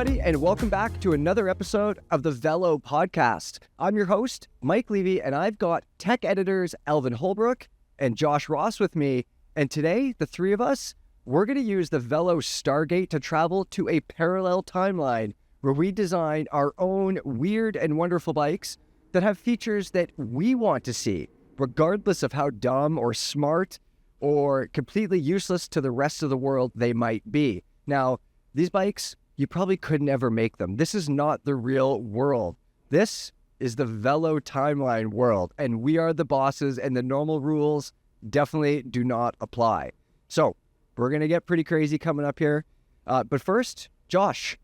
everybody, and welcome back to another episode of the Velo podcast. I'm your host, Mike Levy, and I've got tech editors Alvin Holbrook and Josh Ross with me. And today, the three of us, we're going to use the Velo Stargate to travel to a parallel timeline where we design our own weird and wonderful bikes that have features that we want to see, regardless of how dumb or smart or completely useless to the rest of the world they might be. Now, these bikes, you probably could never make them. This is not the real world. This is the Velo timeline world, and we are the bosses, and the normal rules definitely do not apply. So, we're going to get pretty crazy coming up here. But first, Josh,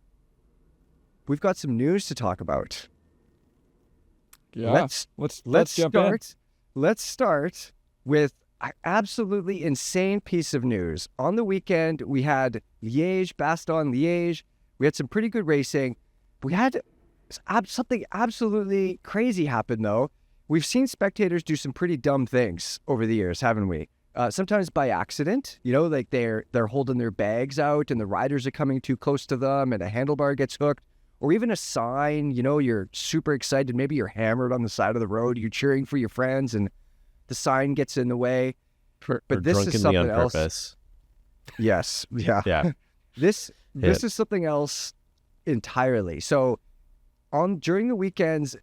we've got some news to talk about. Yeah, let's jump in. Let's start with an absolutely insane piece of news. On the weekend, we had Liège-Bastogne-Liège. We had some pretty good racing. We had something absolutely crazy happen, though. We've seen spectators do some pretty dumb things over the years, haven't we? Sometimes by accident, like they're holding their bags out and the riders are coming too close to them and a handlebar gets hooked. Or even a sign, you're super excited. Maybe you're hammered on the side of the road. You're cheering for your friends and the sign gets in the way. But this is something else. Purpose. Yes. Yeah. Yeah. This is something else entirely. So during the weekends,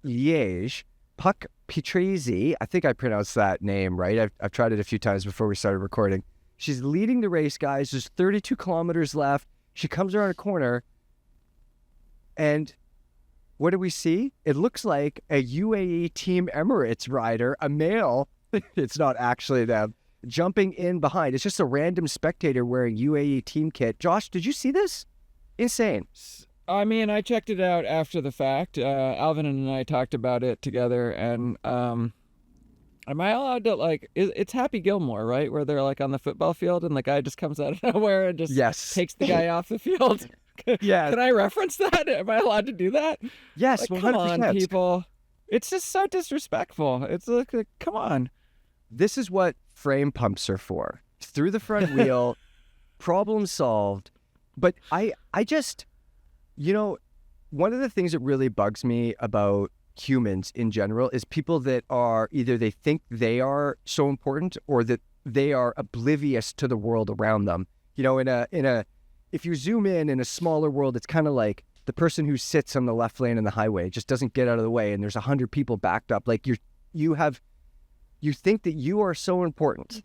Liège, Puck Pietrezi, I think I pronounced that name right. I've tried it a few times before we started recording. She's leading the race, guys. There's 32 kilometers left. She comes around a corner, and what do we see? It looks like a UAE Team Emirates rider, a male. It's not actually them, jumping in behind. It's just a random spectator wearing UAE team kit. Josh, did you see this? Insane. I mean, I checked it out after the fact. Alvin and I talked about it together, and am I allowed to, it's Happy Gilmore, right? Where they're on the football field and the guy just comes out of nowhere and just takes the guy off the field. Yeah. Can I reference that? Am I allowed to do that? Yes, 100%. Come on, people. It's just so disrespectful. It's come on. This is what frame pumps are for. Through the front wheel, problem solved. But I just, one of the things that really bugs me about humans in general is people that are either they think they are so important or that they are oblivious to the world around them. If you zoom in a smaller world, it's kind of like the person who sits on the left lane in the highway just doesn't get out of the way, and there's 100 people backed up. You think that you are so important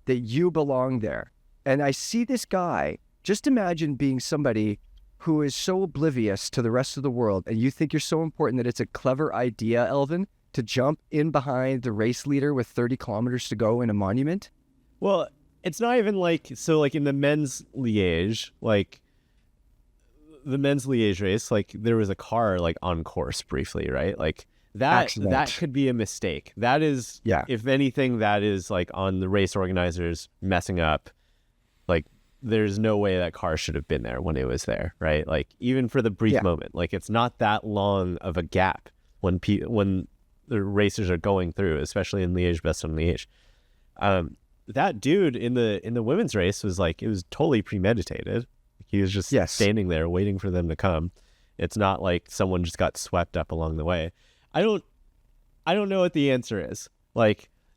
that you belong there. And I see this guy. Just imagine being somebody who is so oblivious to the rest of the world, and you think you're so important that it's a clever idea, Alvin, to jump in behind the race leader with 30 kilometers to go in a monument. Well, it's not even in the men's Liège, the men's Liège race, there was a car on course briefly, right? That could be a mistake. That is, if anything, that is on the race organizers messing up. There's no way that car should have been there when it was there, right? Even for the brief moment, it's not that long of a gap when the racers are going through, especially in Liège-Bastogne-Liège. That dude in the women's race was it was totally premeditated. He was just standing there waiting for them to come. It's not like someone just got swept up along the way. I don't know what the answer is.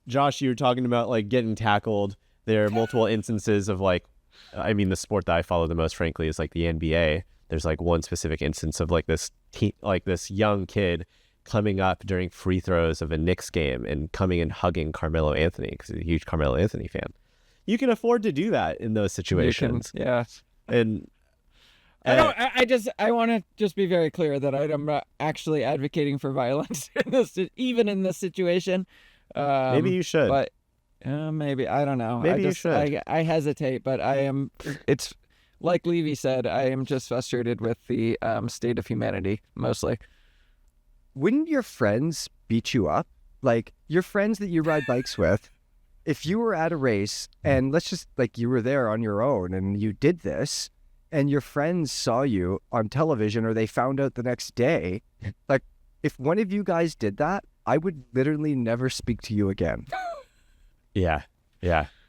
Josh, you were talking about getting tackled. There are multiple instances of the sport that I follow the most, frankly, is the NBA. There's one specific instance of this young kid coming up during free throws of a Knicks game and coming and hugging Carmelo Anthony because he's a huge Carmelo Anthony fan. You can afford to do that in those situations. Yeah. And I want to just be very clear that I'm not actually advocating for violence even in this situation. Maybe you should. But maybe, I don't know. Maybe you should. I hesitate, but it's like Levy said, I am just frustrated with the state of humanity, mostly. Wouldn't your friends beat you up? Your friends that you ride bikes with, if you were at a race and let's just you were there on your own and you did this and your friends saw you on television or they found out the next day, if one of you guys did that, I would literally never speak to you again. Yeah,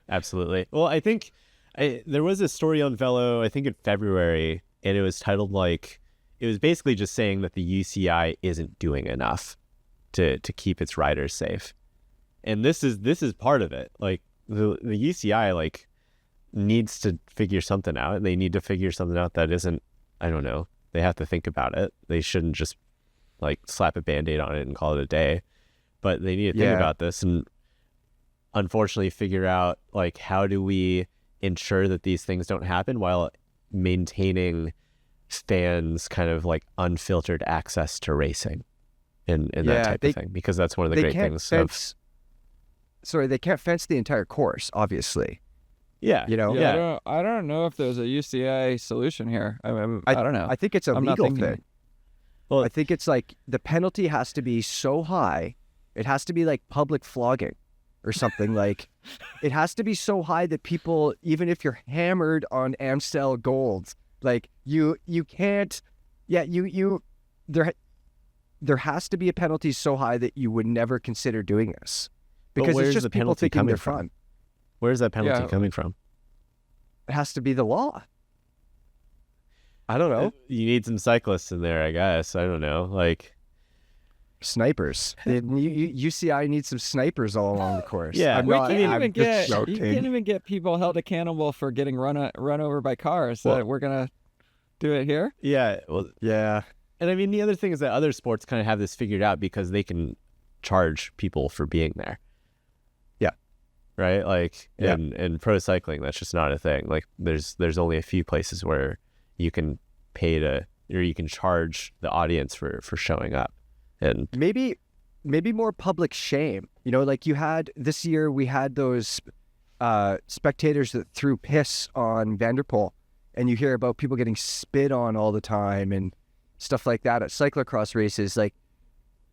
absolutely. Well, I think there was a story on Velo, I think in February, and it was titled like, it was basically just saying that the UCI isn't doing enough to keep its riders safe. And this is part of it. Like the UCI like needs to figure something out, and they need to figure something out that isn't, I don't know, they have to think about it. They shouldn't just like slap a Band-Aid on it and call it a day, but they need to think about this and unfortunately figure out like, how do we ensure that these things don't happen while maintaining fans kind of like unfiltered access to racing and that type of thing, because that's one of the great things they can't fence the entire course, obviously. I don't know if there's a UCI solution here. I don't know. I think it's a legal thing. Well, I think it's like the penalty has to be so high, it has to be like public flogging or something. Like it has to be so high that people, even if you're hammered on Amstel Golds, like you can't, there has to be a penalty so high that you would never consider doing this, because it's just people thinking they're fun. Where's that penalty coming from? It has to be the law. I don't know. You need some cyclists in there, I guess. I don't know. Like snipers. UCI needs some snipers all along the course. Yeah, you can't even get people held accountable for getting run over by cars. We're gonna do it here. Yeah. Well, yeah. And I mean, the other thing is that other sports kind of have this figured out because they can charge people for being there. Yeah. Right. Like in pro cycling, that's just not a thing. Like there's only a few places where you can pay or you can charge the audience for showing up. And maybe more public shame. You know, like you had this year, we had those spectators that threw piss on Vanderpool, and you hear about people getting spit on all the time and stuff like that at cyclocross races. Like,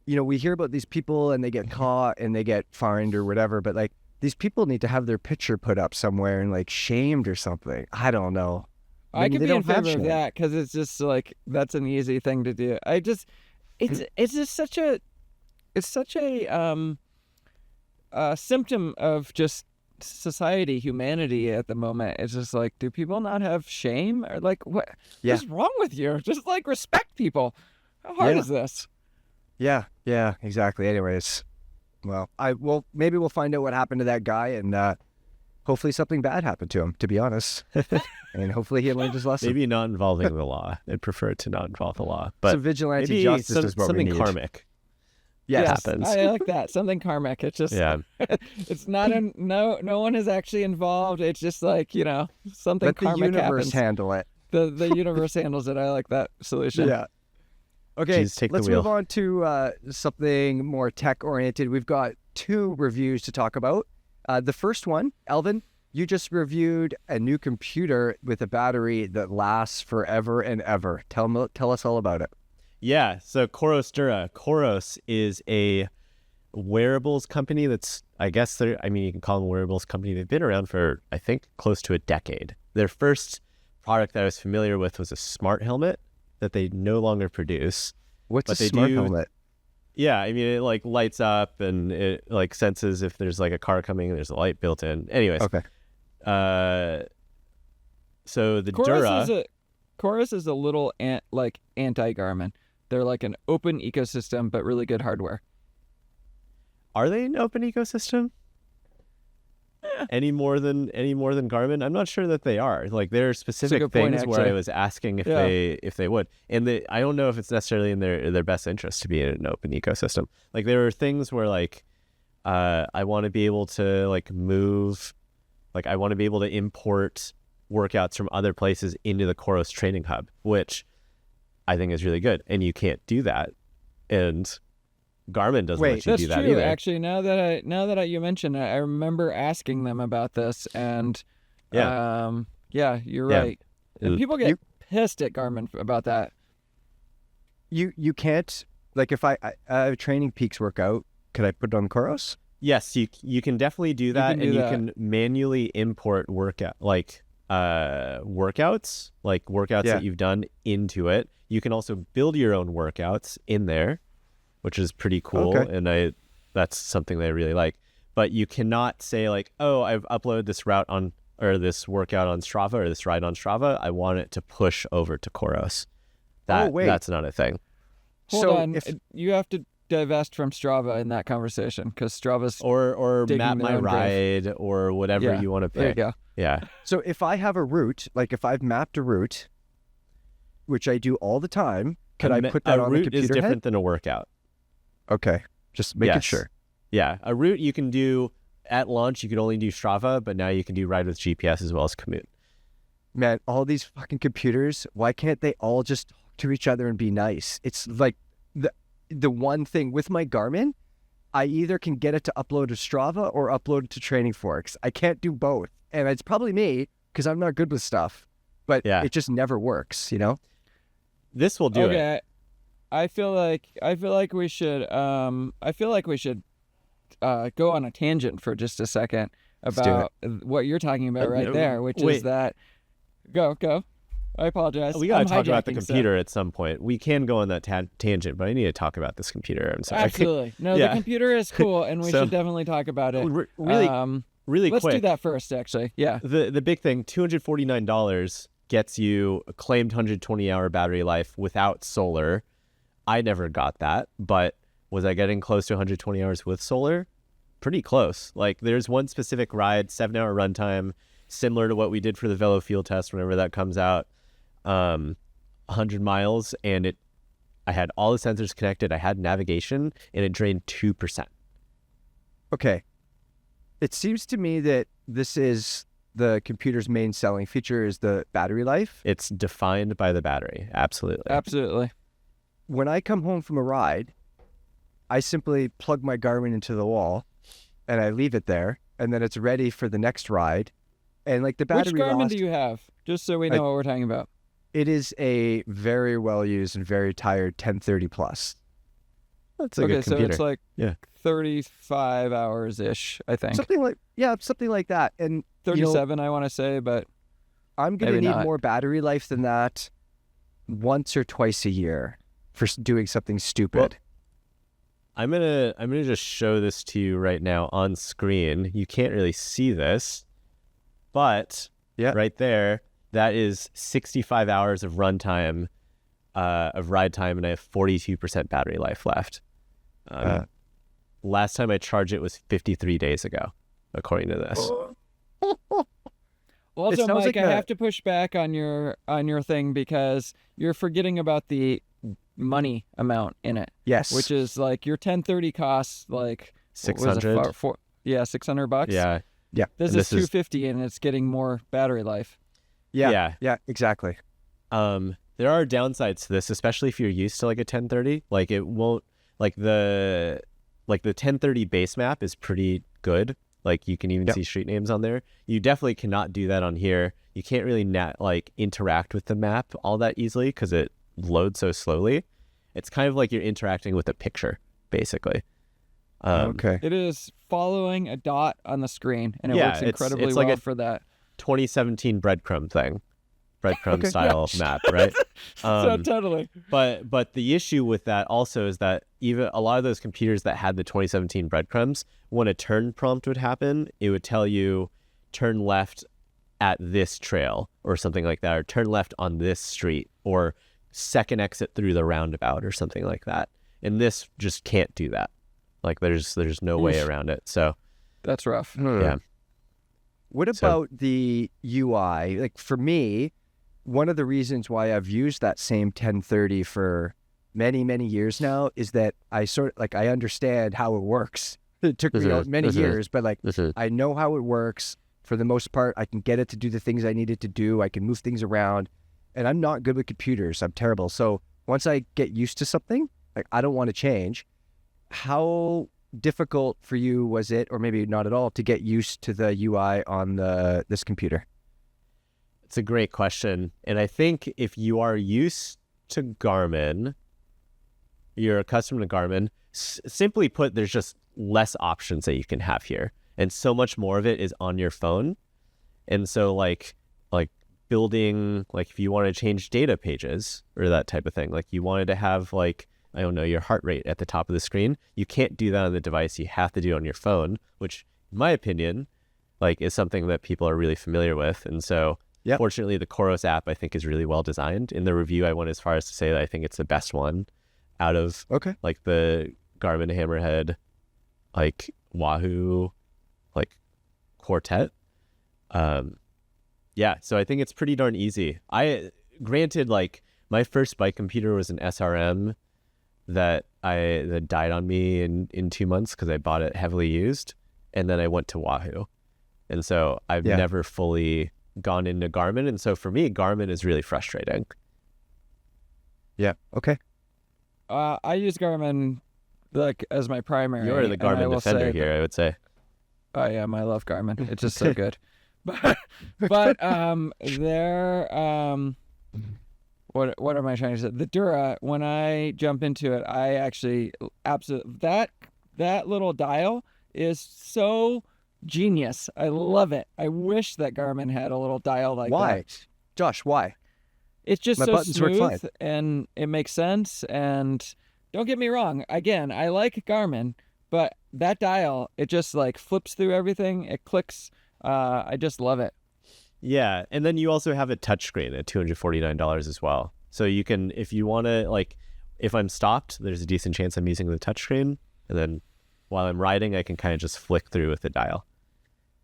you know, we hear about these people and they get caught and they get fined or whatever, but like these people need to have their picture put up somewhere and like shamed or something. I don't know. I could be in favor of that, because it's just like, that's an easy thing to do. It's just such a symptom of just society, humanity at the moment. It's just like, do people not have shame, or like what's wrong with you? Just like respect people. How hard is this? Yeah, exactly. Anyways, well, maybe we'll find out what happened to that guy, and hopefully something bad happened to him, to be honest. And hopefully he learned his lesson. Maybe not involving the law. I'd prefer it to not involve the law. But some vigilante justice is what we need. Something karmic. Yes, happens. I like that. Something karmic. It's just it's not no one is actually involved. It's just like, you know, something let karmic the universe happens. handle it. The universe handles it. I like that solution. Yeah. Okay, Jeez, let's move on to something more tech-oriented. We've got 2 reviews to talk about. The first one, Alvin, you just reviewed a new computer with a battery that lasts forever and ever. Tell us all about it. Yeah, so Coros Dura. Coros is a wearables company that's, I guess you can call them a wearables company. They've been around for, I think, close to a decade. Their first product that I was familiar with was a smart helmet that they no longer produce. What's a smart helmet? Yeah, I mean, it like lights up and it like senses if there's like a car coming and there's a light built in. Anyways. Okay. So the Dura... Coros is a little anti-Garmin. They're like an open ecosystem, but really good hardware. Are they an open ecosystem? Yeah. Any more than Garmin? I'm not sure that they are. Like there are specific things where I was asking if they would, and I don't know if it's necessarily in their best interest to be in an open ecosystem. Like there are things where like I want to be able to like move, like I want to be able to import workouts from other places into the Coros training hub, which I think is really good, and you can't do that, and Garmin doesn't let you do that either. Actually, now that you mention it, I remember asking them about this, and you're right. And people get pissed at Garmin about that. You can't, like, if I have a Training Peaks workout, could I put it on Coros? Yes, you can definitely do that, you can manually import workouts that you've done into it. You can also build your own workouts in there, which is pretty cool, and that's something that I really like. But you cannot say like, oh, I've uploaded this route on or this workout on Strava or this ride on Strava, I want it to push over to Coros. That's not a thing. Hold So on. You have to divest from Strava in that conversation because Strava's or digging map their my own grave. ride or whatever you want to There you pick. go. Yeah. So if I have a route, like if I've mapped a route, which I do all the time, can I put that a on the route computer is different head? than a workout. Okay, just making Yes. sure. Yeah, a route you can do at launch. You could only do Strava, but now you can do ride with GPS as well as Commute. Man, all these fucking computers, why can't they all just talk to each other and be nice? It's like the one thing with my Garmin, I either can get it to upload to Strava or upload it to Training Forks. I can't do both. And it's probably me because I'm not good with stuff, but it just never works, you know? This will do it. I feel like we should go on a tangent for just a second about what you're talking about right there, which is that go. I apologize. We got to talk about the hijacking computer at some point. We can go on that tangent, but I need to talk about this computer. I'm sorry. Absolutely. No, the computer is cool, and we should definitely talk about it. Really let's quick. do that first, actually. Yeah. The big thing, $249 gets you a claimed 120-hour battery life without solar. I never got that, but was I getting close to 120 hours with solar? Pretty close. Like there's one specific ride, 7-hour runtime, similar to what we did for the Velo field test whenever that comes out. 100 miles, and I had all the sensors connected. I had navigation, and it drained 2%. Okay. It seems to me that this is the computer's main selling feature is the battery life. It's defined by the battery. Absolutely. When I come home from a ride, I simply plug my Garmin into the wall and I leave it there, and then it's ready for the next ride. And like the battery Which Garmin do you have? Just so we know what we're talking about. It is a very well used and very tired 1030 plus. That's a good computer. So it's like 35 hours ish, I think. Something like that. And 37, I want to say, but I'm going to need not. more battery life than that once or twice a year for doing something stupid. Well, I'm gonna just show this to you right now on screen. You can't really see this, but right there, that is 65 hours of runtime, of ride time, and I have 42% battery life left. Last time I charged it was 53 days ago, according to this. Also, Mike, I have to push back on your thing because you're forgetting about the money amount in it. Yes. Which is like your 1030 costs like 600. $600. Yeah. This is 250 and it's getting more battery life. Yeah, exactly. There are downsides to this, especially if you're used to like a 1030. Like it won't the 1030 base map is pretty good. Like you can even see street names on there. You definitely cannot do that on here. You can't really interact with the map all that easily because it loads so slowly. It's kind of like you're interacting with a picture, basically. Okay. It is following a dot on the screen, and it works incredibly it's well like for that. 2017 breadcrumb style map, right? So totally. But the issue with that also is that even a lot of those computers that had the 2017 breadcrumbs, when a turn prompt would happen, it would tell you turn left at this trail or something like that, or turn left on this street, or second exit through the roundabout or something like that. And this just can't do that. Like there's no way around it. So that's rough. Yeah. What about the UI? Like for me, one of the reasons why I've used that same 1030 for many, many years now is that I understand how it works. It took me many years, but I know how it works. For the most part, I can get it to do the things I need it to do. I can move things around, and I'm not good with computers. I'm terrible. So once I get used to something, I don't want to change. How difficult for you was it, or maybe not at all, to get used to the UI on this computer? It's a great question. And I think if you are used to Garmin, you're accustomed to Garmin, simply put, there's just less options that you can have here. And so much more of it is on your phone. And so like building, if you want to change data pages or that type of thing, you wanted to have your heart rate at the top of the screen, you can't do that on the device. You have to do it on your phone, which in my opinion, like is something that people are really familiar with. And so fortunately the Coros app I think is really well designed. In the review I went as far as to say that I think it's the best one out of like the Garmin Hammerhead, like Wahoo, like quartet. So I think it's pretty darn easy. Granted, like my first bike computer was an SRM that died on me in 2 months because I bought it heavily used, and then I went to Wahoo, and so I've never fully gone into Garmin, and so for me Garmin is really frustrating. I use Garmin like as my primary. You're the Garmin defender here, I would say. Oh yeah, I love Garmin. It's just so good. But they're what am I trying to say? The Dura, when I jump into it, I actually absolutely that little dial is so genius. I love it. I wish that Garmin had a little dial like that. Why? Josh, why? It's just My so buttons work smooth fine. and it makes sense. And don't get me wrong. Again, I like Garmin, but that dial, it just like flips through everything. It clicks. I just love it. Yeah, and then you also have a touchscreen at $249 as well. So you can, if you want to, like, if I'm stopped, there's a decent chance I'm using the touchscreen, and then while I'm riding, I can kind of just flick through with the dial.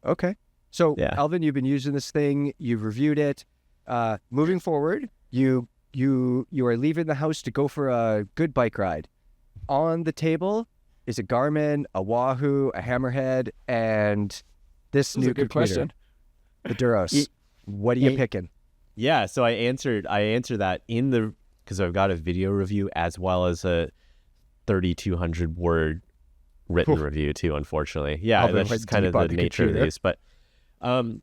Okay. So, Alvin, you've been using this thing. You've reviewed it. Moving forward, you are leaving the house to go for a good bike ride. On the table is a Garmin, a Wahoo, a Hammerhead, and this new good computer, question. the Duros. What are you picking? Yeah, so I answered that because I've got a video review as well as a 3,200 word written review too, unfortunately. Yeah, that's just kind of the nature of these. But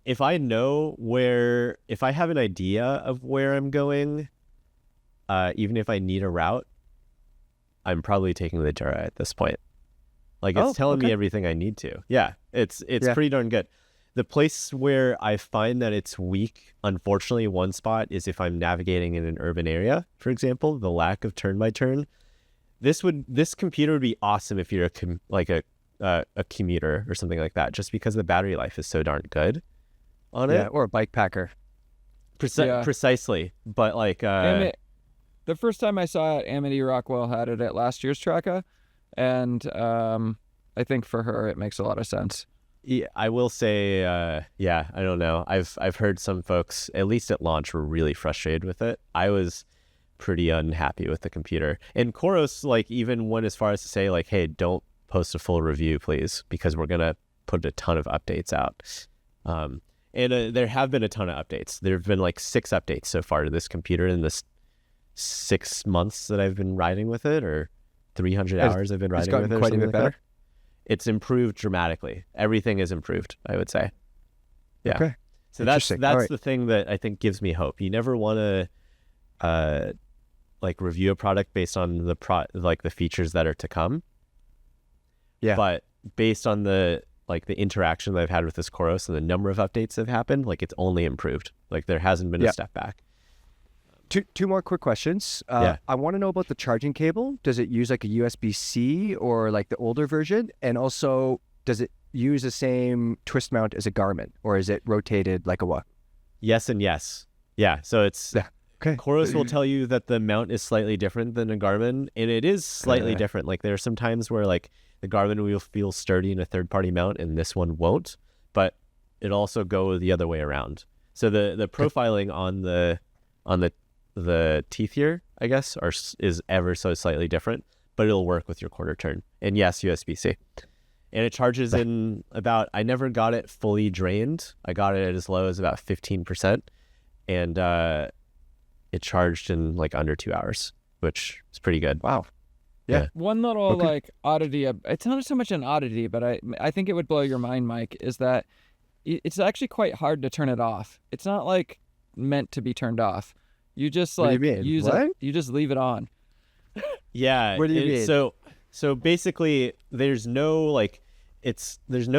if I have an idea of where I'm going, even if I need a route, I'm probably taking the Dura at this point. Like it's telling me everything I need to. Yeah, it's pretty darn good. The place where I find that it's weak, unfortunately, one spot is if I'm navigating in an urban area, for example, the lack of turn-by-turn. This computer would be awesome if you're a commuter or something like that, just because the battery life is so darn good on it. Or a bike packer. Precisely. But like... the first time I saw it, Amity Rockwell had it at last year's Tracka, and I think for her it makes a lot of sense. Yeah, I will say, I don't know. I've heard some folks, at least at launch, were really frustrated with it. I was pretty unhappy with the computer. And Coros, like, even went as far as to say, like, hey, don't post a full review, please, because we're going to put a ton of updates out. And there have been a ton of updates. There have been, like, 6 updates so far to this computer in this 6 months that I've been riding with it, or 300 hours I've been riding with it. It's quite a bit better. It's improved dramatically. Everything is improved, I would say. Yeah. Okay. So that's the thing that I think gives me hope. You never want to like review a product based on the features that are to come. Yeah. But based on the interaction that I've had with this Coros and the number of updates that have happened, like it's only improved. Like there hasn't been a step back. Two more quick questions. I want to know about the charging cable. Does it use like a USB-C or like the older version? And also, does it use the same twist mount as a Garmin, or is it rotated like a what? Yes and yes. Yeah. So it's Coros will tell you that the mount is slightly different than a Garmin, and it is slightly different. Like there are some times where like the Garmin will feel sturdy in a third-party mount, and this one won't. But it also go the other way around. So the profiling on the teeth here, I guess, is ever so slightly different, but it'll work with your quarter turn. And yes, USB-C. And it charges in about, I never got it fully drained. I got it at as low as about 15%. And it charged in like under 2 hours, which is pretty good. Wow. Yeah. One little like oddity, it's not so much an oddity, but I think it would blow your mind, Mike, is that it's actually quite hard to turn it off. It's not like meant to be turned off. You just like use it. You just leave it on. Yeah. What do you mean? So basically, there's no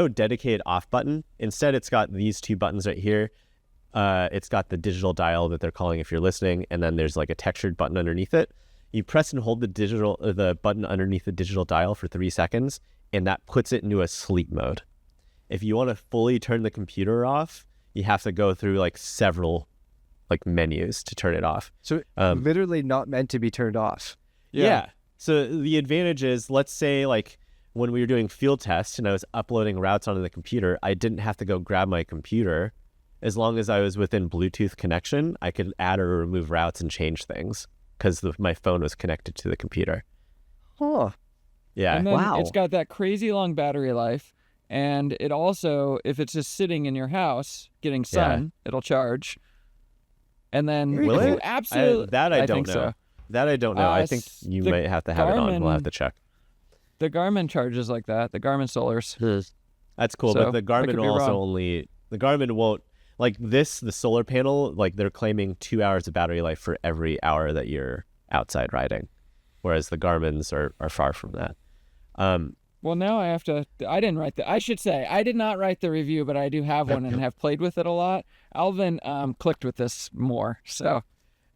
dedicated off button. Instead, it's got these 2 buttons right here. It's got the digital dial that they're calling if you're listening, and then there's like a textured button underneath it. You press and hold the button underneath the digital dial for 3 seconds, and that puts it into a sleep mode. if you want to fully turn the computer off, you have to go through like several like menus to turn it off. So literally not meant to be turned off. Yeah. So the advantage is, let's say like when we were doing field tests and I was uploading routes onto the computer, I didn't have to go grab my computer. As long as I was within Bluetooth connection, I could add or remove routes and change things because my phone was connected to the computer. Huh. Yeah. And then Wow. it's got that crazy long battery life. And it also, if it's just sitting in your house getting sun, it'll charge. And then Will if you it? absolutely, I don't think know. So. That I don't know. I think you might have to have it on. We'll have to check. The Garmin charges like that. The Garmin Solars. That's cool, So, but the I could Garmin be will also wrong. the Garmin won't, like this, the solar panel, like they're claiming 2 hours of battery life for every hour that you're outside riding, whereas the Garmin's are far from that. Well, now I have to. I didn't write I should say I did not write the review, but I do have one and have played with it a lot. Alvin clicked with this more, so.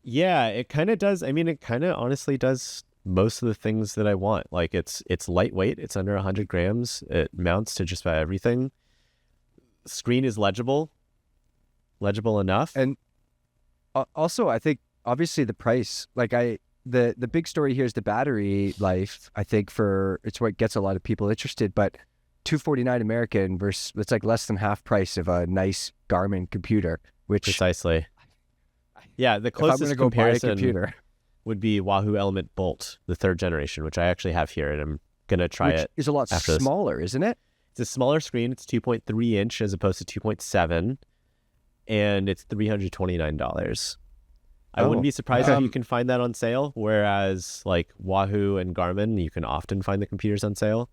Yeah, it kind of does. I mean, it kind of honestly does most of the things that I want. Like it's lightweight. It's under 100 grams. It mounts to just about everything. Screen is legible enough. And also, I think obviously the price, like the big story here is the battery life. I think it's what gets a lot of people interested, but $249 American versus it's like less than half price of a nice Garmin computer, which Precisely. Yeah, the if I'm going closest to go buy a comparison computer, would be Wahoo Element Bolt, the 3rd generation, which I actually have here, and I'm going to try which it. is a lot after this. smaller, isn't it? It's a smaller screen. It's 2.3 inch as opposed to 2.7, and it's $329. I wouldn't be surprised if you can find that on sale, whereas like Wahoo and Garmin, you can often find the computers on sale,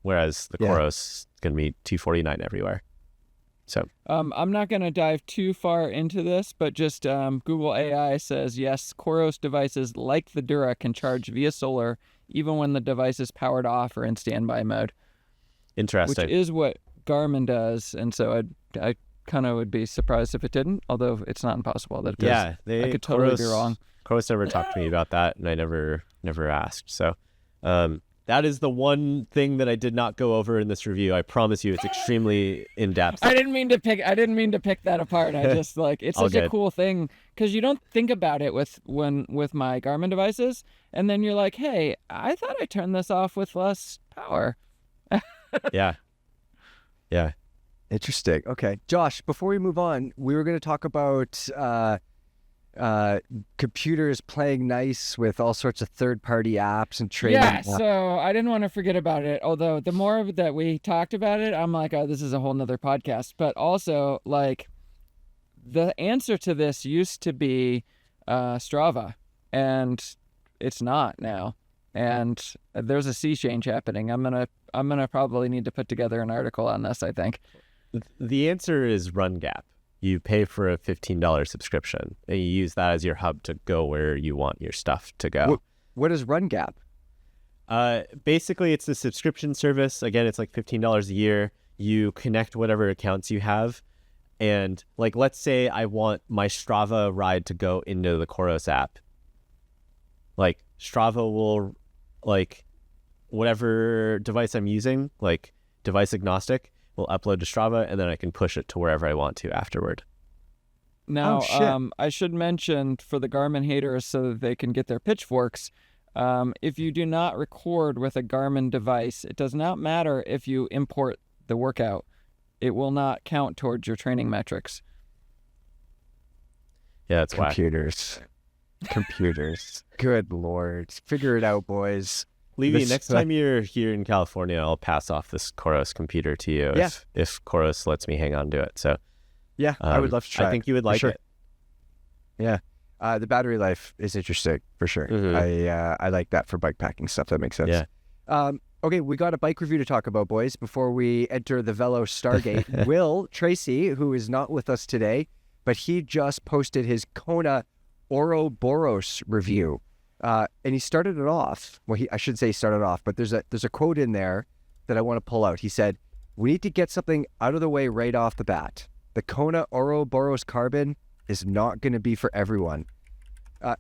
whereas the Coros is going to be $249 everywhere. So I'm not going to dive too far into this, but just Google AI says, yes, Coros devices like the Dura can charge via solar even when the device is powered off or in standby mode. interesting. Which is what Garmin does. And so I kind of would be surprised if it didn't, although it's not impossible that it does. Yeah, I could totally be wrong. Coros never talked to me about that, and I never asked. So that is the one thing that I did not go over in this review. I promise you, it's extremely in depth. I didn't mean to pick that apart. I just like it's All such a good. cool thing because you don't think about it with my Garmin devices, and then you're like, hey, I thought I turned this off with less power. Yeah. Interesting. Okay. Josh, before we move on, we were going to talk about computers playing nice with all sorts of third-party apps and training. Yeah, so I didn't want to forget about it. Although the more that we talked about it, I'm like, oh, this is a whole nother podcast. But also, like, the answer to this used to be Strava, and it's not now. And there's a sea change happening. I'm gonna probably need to put together an article on this, I think. The answer is RunGap. You pay for a $15 subscription, and you use that as your hub to go where you want your stuff to go. What is RunGap? Basically, it's a subscription service. Again, it's like $15 a year. You connect whatever accounts you have. And like, let's say I want my Strava ride to go into the Coros app. Like Strava will, like, whatever device I'm using, like device agnostic, will upload to Strava, and then I can push it to wherever I want to afterward. Now, shit. I should mention for the Garmin haters so that they can get their pitchforks, if you do not record with a Garmin device, it does not matter if you import the workout. It will not count towards your training metrics. Yeah, that's whack. Computers. Good Lord. Figure it out, boys. Levy, next time you're here in California, I'll pass off this Coros computer to you if Coros lets me hang on to it. So Yeah, I would love to try I think you would like it. Yeah. The battery life is interesting for sure. Mhm. I like that for bike packing stuff. That makes sense. Yeah. Okay, we got a bike review to talk about, boys, before we enter the Velo Stargate. Will Tracy, who is not with us today, but he just posted his Kona Ouroboros review. And he started it off. Well, I should say he started off, but there's a quote in there that I want to pull out. He said, "We need to get something out of the way right off the bat. The Kona Ouroboros Carbon is not going to be for everyone."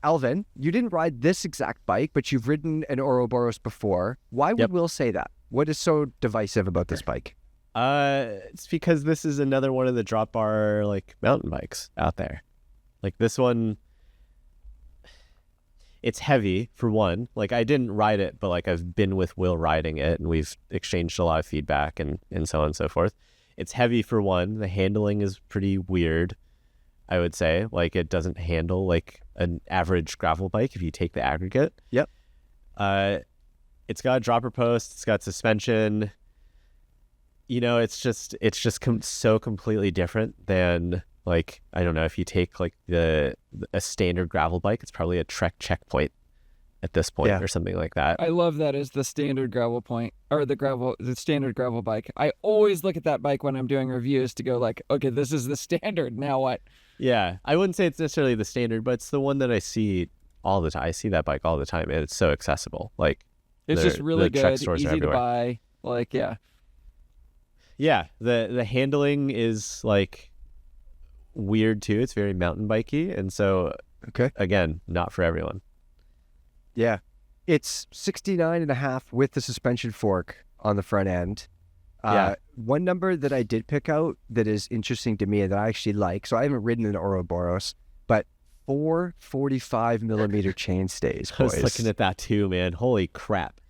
Alvin, you didn't ride this exact bike, but you've ridden an Ouroboros before. Why would Will say that? What is so divisive about this bike? It's because this is another one of the drop bar like mountain bikes out there. Like this one, it's heavy for one. Like I didn't ride it, but like I've been with Will riding it, and we've exchanged a lot of feedback and so on and so forth. It's heavy for one. The handling is pretty weird, I would say. Like it doesn't handle like an average gravel bike if you take the aggregate. Yep. It's got a dropper post. It's got suspension. You know, it's just so completely different than like, I don't know, if you take like a standard gravel bike, it's probably a Trek checkpoint at this point or something like that. I love that as the standard gravel point, or the standard gravel bike. I always look at that bike when I'm doing reviews to go like, okay, this is the standard. Now what? Yeah, I wouldn't say it's necessarily the standard, but it's the one that I see all the time. I see that bike all the time, and it's so accessible. Like it's just really good, easy to buy. Like, yeah. Yeah, the handling is like weird too. It's very mountain bikey, and so again, not for everyone. Yeah. It's 69.5 with the suspension fork on the front end. One number that I did pick out that is interesting to me and that I actually like, so I haven't ridden an Ouroboros, but 4 45 millimeter chain stays, boys. I was looking at that too, man. Holy crap.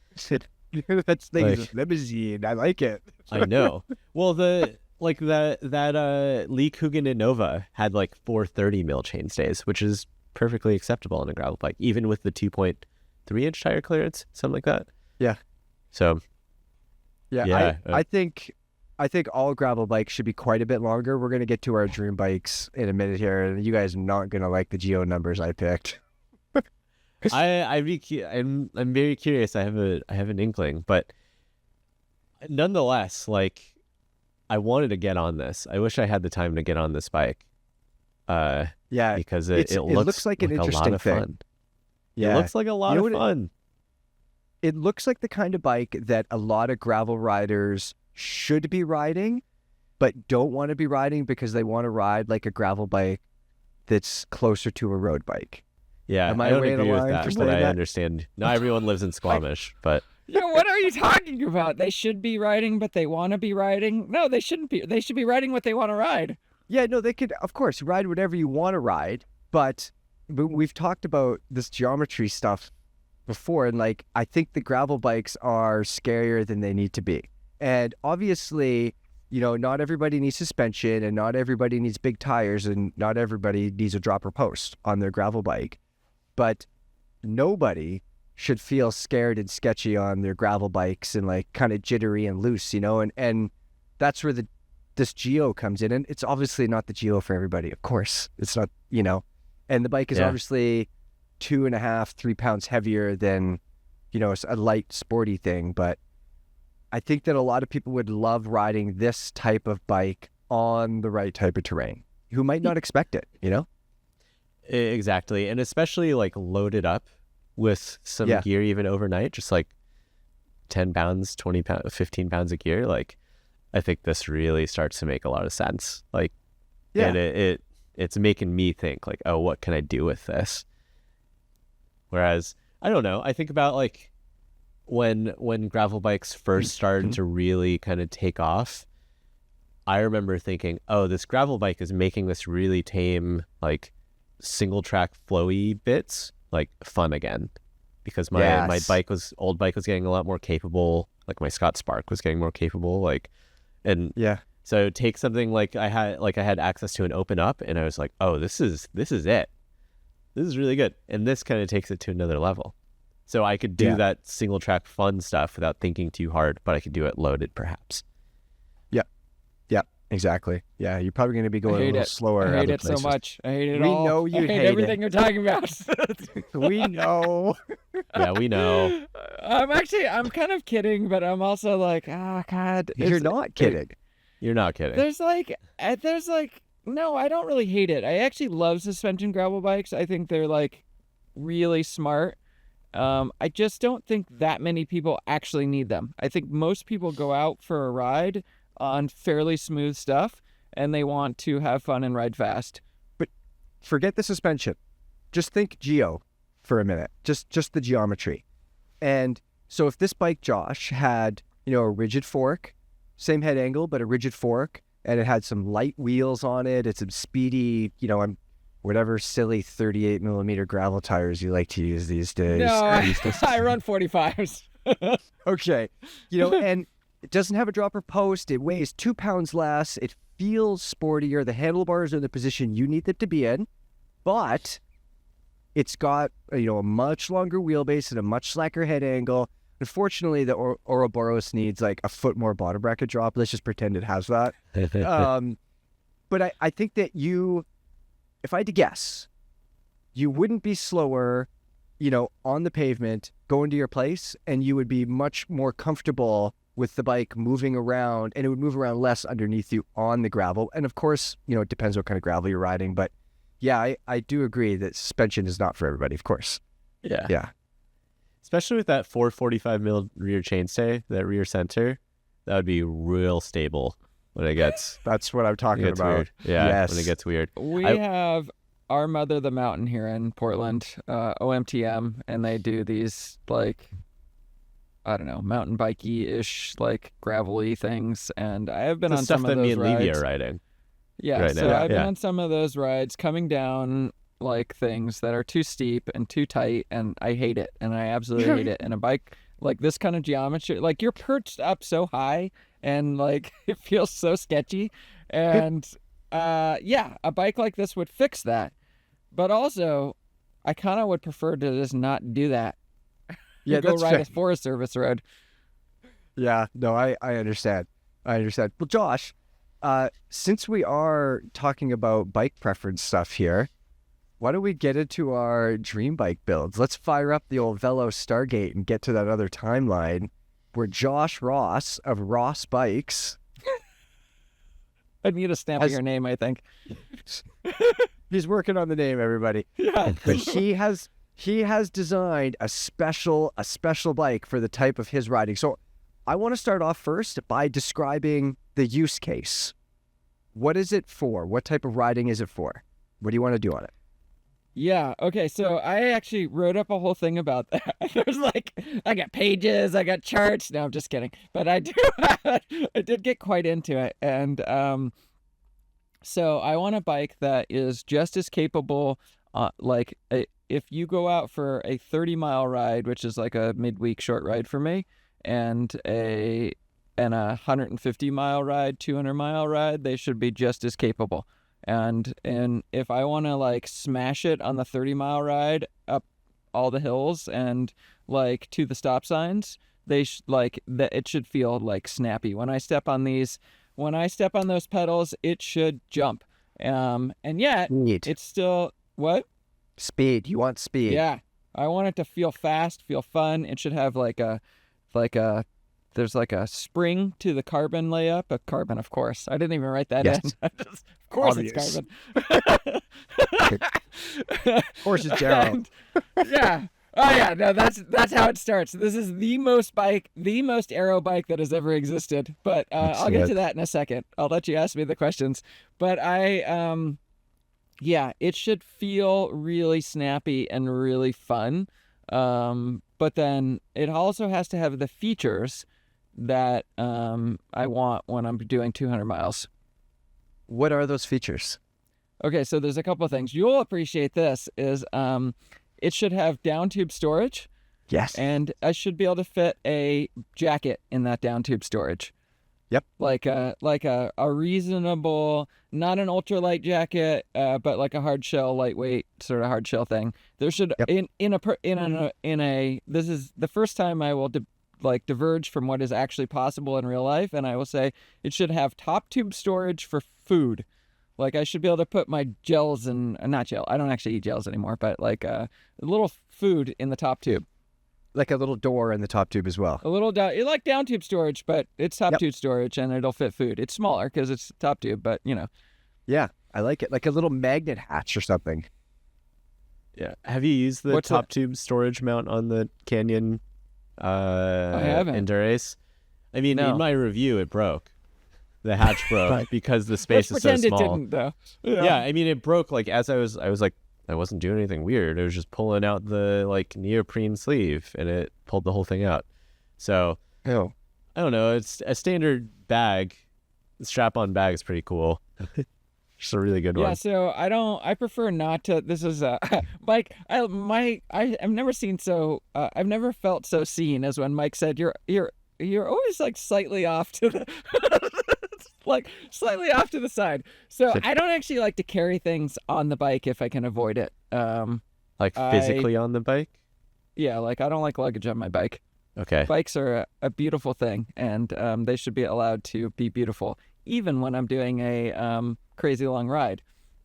That's like limousine. I like it. I know. Well, that Lee Coogan Innova had like 430 mil chain stays, which is perfectly acceptable on a gravel bike, even with the 2.3-inch tire clearance, something like that. Yeah. So. Yeah. I think all gravel bikes should be quite a bit longer. We're gonna get to our dream bikes in a minute here, and you guys are not gonna like the geo numbers I picked. I'm very curious. I have an inkling, but nonetheless, like I wanted to get on this. I wish I had the time to get on this bike. Because it looks like an interesting thing. Fun. Yeah, it looks like a lot of fun. It looks like the kind of bike that a lot of gravel riders should be riding, but don't want to be riding because they want to ride like a gravel bike that's closer to a road bike. Yeah, I don't agree with that, but I understand. Not everyone lives in Squamish, but... Yeah, what are you talking about? They should be riding, but they want to be riding? No, they shouldn't be. They should be riding what they want to ride. Yeah, no, they could, of course, ride whatever you want to ride, but we've talked about this geometry stuff before, and like, I think the gravel bikes are scarier than they need to be. And obviously, you know, not everybody needs suspension, and not everybody needs big tires, and not everybody needs a dropper post on their gravel bike. But nobody should feel scared and sketchy on their gravel bikes and like kind of jittery and loose, you know, and that's where this geo comes in. And it's obviously not the geo for everybody, of course. It's not, you know, and the bike is obviously 2.5, 3 pounds heavier than, you know, a light sporty thing. But I think that a lot of people would love riding this type of bike on the right type of terrain who might not expect it, you know? Exactly. And especially like loaded up with some gear even overnight, just like 10 pounds, 20 pounds, 15 pounds of gear. Like I think this really starts to make a lot of sense. Like, and it's making me think like, oh, what can I do with this? Whereas, I don't know, I think about like when gravel bikes first started to really kind of take off, I remember thinking, oh, this gravel bike is making this really tame, like single track flowy bits like fun again, because my old bike was getting a lot more capable. Like my Scott Spark was getting more capable. Like, and so take something like I had access to an open up, and I was like, oh, this is it. This is really good, and this kind of takes it to another level. So I could do that single track fun stuff without thinking too hard, but I could do it loaded perhaps. Yeah, exactly. Yeah, you're probably going to be going a little slower. I hate it so much. I hate it all. We know you hate everything you're talking about. We know. Yeah, we know. I'm kind of kidding, but I'm also like, God. You're not kidding. You're not kidding. There's like, no, I don't really hate it. I actually love suspension gravel bikes. I think they're like really smart. I just don't think that many people actually need them. I think most people go out for a ride on fairly smooth stuff, and they want to have fun and ride fast. But forget the suspension. Just think geo for a minute. Just the geometry. And so if this bike, Josh, had, you know, a rigid fork same head angle, but a rigid fork, and it had some light wheels on it. It's some speedy, whatever silly 38 millimeter gravel tires you like to use these days. No, I run 45s. Okay. And it doesn't have a dropper post. It weighs 2 pounds less. It feels sportier. The handlebars are in the position you need them to be in, but it's got, a much longer wheelbase and a much slacker head angle. Unfortunately, the Ouroboros needs like a foot more bottom bracket drop. Let's just pretend it has that. But I think that if I had to guess, you wouldn't be slower, on the pavement going to your place, and you would be much more comfortable with the bike moving around, and it would move around less underneath you on the gravel. And of course, it depends what kind of gravel you're riding. But yeah, I do agree that suspension is not for everybody, of course. Yeah. Yeah. Especially with that 445 mil rear chainstay, that rear center, that would be real stable when it gets. That's what I'm talking about. Weird. Yeah, yes. when it gets weird. We have our Mother the Mountain here in Portland, OMTM, and they do these like, I don't know, mountain bikey-ish, like gravelly things. And I have been on some of those rides. Stuff that me and Levy are riding. Yeah, right so now. I've been on some of those rides coming down like things that are too steep and too tight, and I hate it, and I absolutely hate it. And a bike like this kind of geometry, like you're perched up so high, and like it feels so sketchy. And a bike like this would fix that. But also, I kind of would prefer to just not do that. Yeah, go that's ride fair. a Forest Service road. Yeah, no, I understand. Well, Josh, since we are talking about bike preference stuff here, why don't we get into our dream bike builds? Let's fire up the old Velo Stargate and get to that other timeline where Josh Ross of Ross Bikes. I need a stamp of your name, I think. He's working on the name, everybody. Yeah. But he has designed a special bike for the type of his riding. So I want to start off first by describing the use case. What is it for? What type of riding is it for? What do you want to do on it? Yeah, okay, so I actually wrote up a whole thing about that. There's I got pages, I got charts. No, I'm just kidding. But I did get quite into it. And so I want a bike that is just as capable, if you go out for a 30-mile ride, which is like a midweek short ride for me, and a 150-mile ride, 200-mile ride, they should be just as capable. And if I want to smash it on the 30-mile ride up all the hills and to the stop signs, it should feel snappy. When I step on those pedals, it should jump. And yet it's still what? Speed. You want speed. Yeah. I want it to feel fast, feel fun. It should have there's a spring to the carbon layup. A carbon, of course. I didn't even write that in. Of course Obvious. It's carbon. Of course it's Gerald. Yeah. Oh yeah, no, that's how it starts. This is the most aero bike that has ever existed. But I'll get to that in a second. I'll let you ask me the questions. But it should feel really snappy and really fun. But then it also has to have the features that I want when I'm doing 200 miles. What are those features? Okay, so there's a couple of things. You'll appreciate this is it should have down tube storage. Yes. And I should be able to fit a jacket in that down tube storage. Yep. Like a reasonable, not an ultralight jacket, but like a hard shell, lightweight sort of hard shell thing. There should this is the first time I will diverge from what is actually possible in real life, and I will say it should have top tube storage for food. I should be able to put my gels and not gel. I don't actually eat gels anymore, but a little food in the top tube. Like a little door in the top tube as well. A little down tube storage, but it's top tube storage, and it'll fit food. It's smaller because it's top tube, but Yeah, I like it. Like a little magnet hatch or something. Yeah. Have you used the top tube storage mount on the Canyon I haven't. Endurace? I mean, No. in my review, it broke. The hatch broke because the space is so Pretend small. it didn't, though. Yeah, I mean, it broke as I was I wasn't doing anything weird. It was just pulling out the neoprene sleeve, and it pulled the whole thing out. So Oh. I don't know. It's a standard bag. The strap-on bag is pretty cool. It's a really good one. Yeah, so I prefer not to. This is Mike. I've never seen so. I've never felt so seen as when Mike said you're always like slightly off to the like slightly off to the side. So I don't actually like to carry things on the bike if I can avoid it. Like physically on the bike? Yeah, like I don't like luggage on my bike. Okay. Bikes are a beautiful thing, and they should be allowed to be beautiful, even when I'm doing a crazy long ride.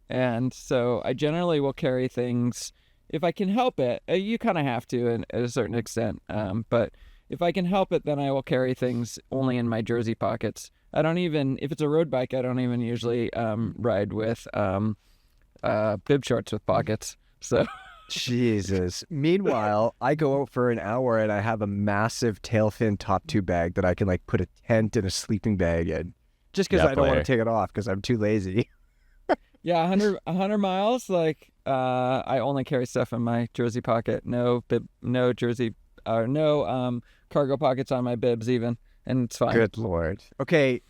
And so I generally will carry things if I can help it. You kind of have to at a certain extent, but if I can help it, then I will carry things only in my jersey pockets. I don't even, if it's a road bike, I don't even usually ride with bib shorts with pockets. So. Jesus. Meanwhile, I go out for an hour and I have a massive tail fin top tube bag that I can like put a tent and a sleeping bag in, just because I don't want to take it off because I'm too lazy. Yeah, 100 miles. Like I only carry stuff in my jersey pocket. No bib, no jersey, no cargo pockets on my bibs even, and it's fine. Good Lord. Okay,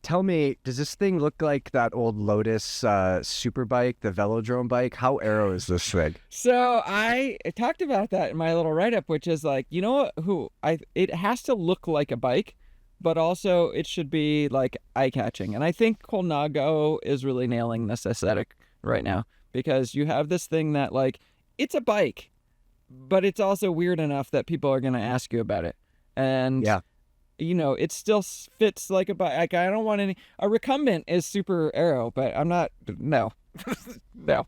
tell me, does this thing look like that old Lotus super bike, the Velodrome bike? How aero is this thing? So I talked about that in my little write-up, which is like, you know what, it has to look like a bike, but also it should be like eye-catching. And I think Colnago is really nailing this aesthetic right now, because you have this thing that like, it's a bike, but it's also weird enough that people are going to ask you about it. And yeah. You know, it still fits like a bike. Like, I don't want a recumbent is super aero, but I'm not. No, no.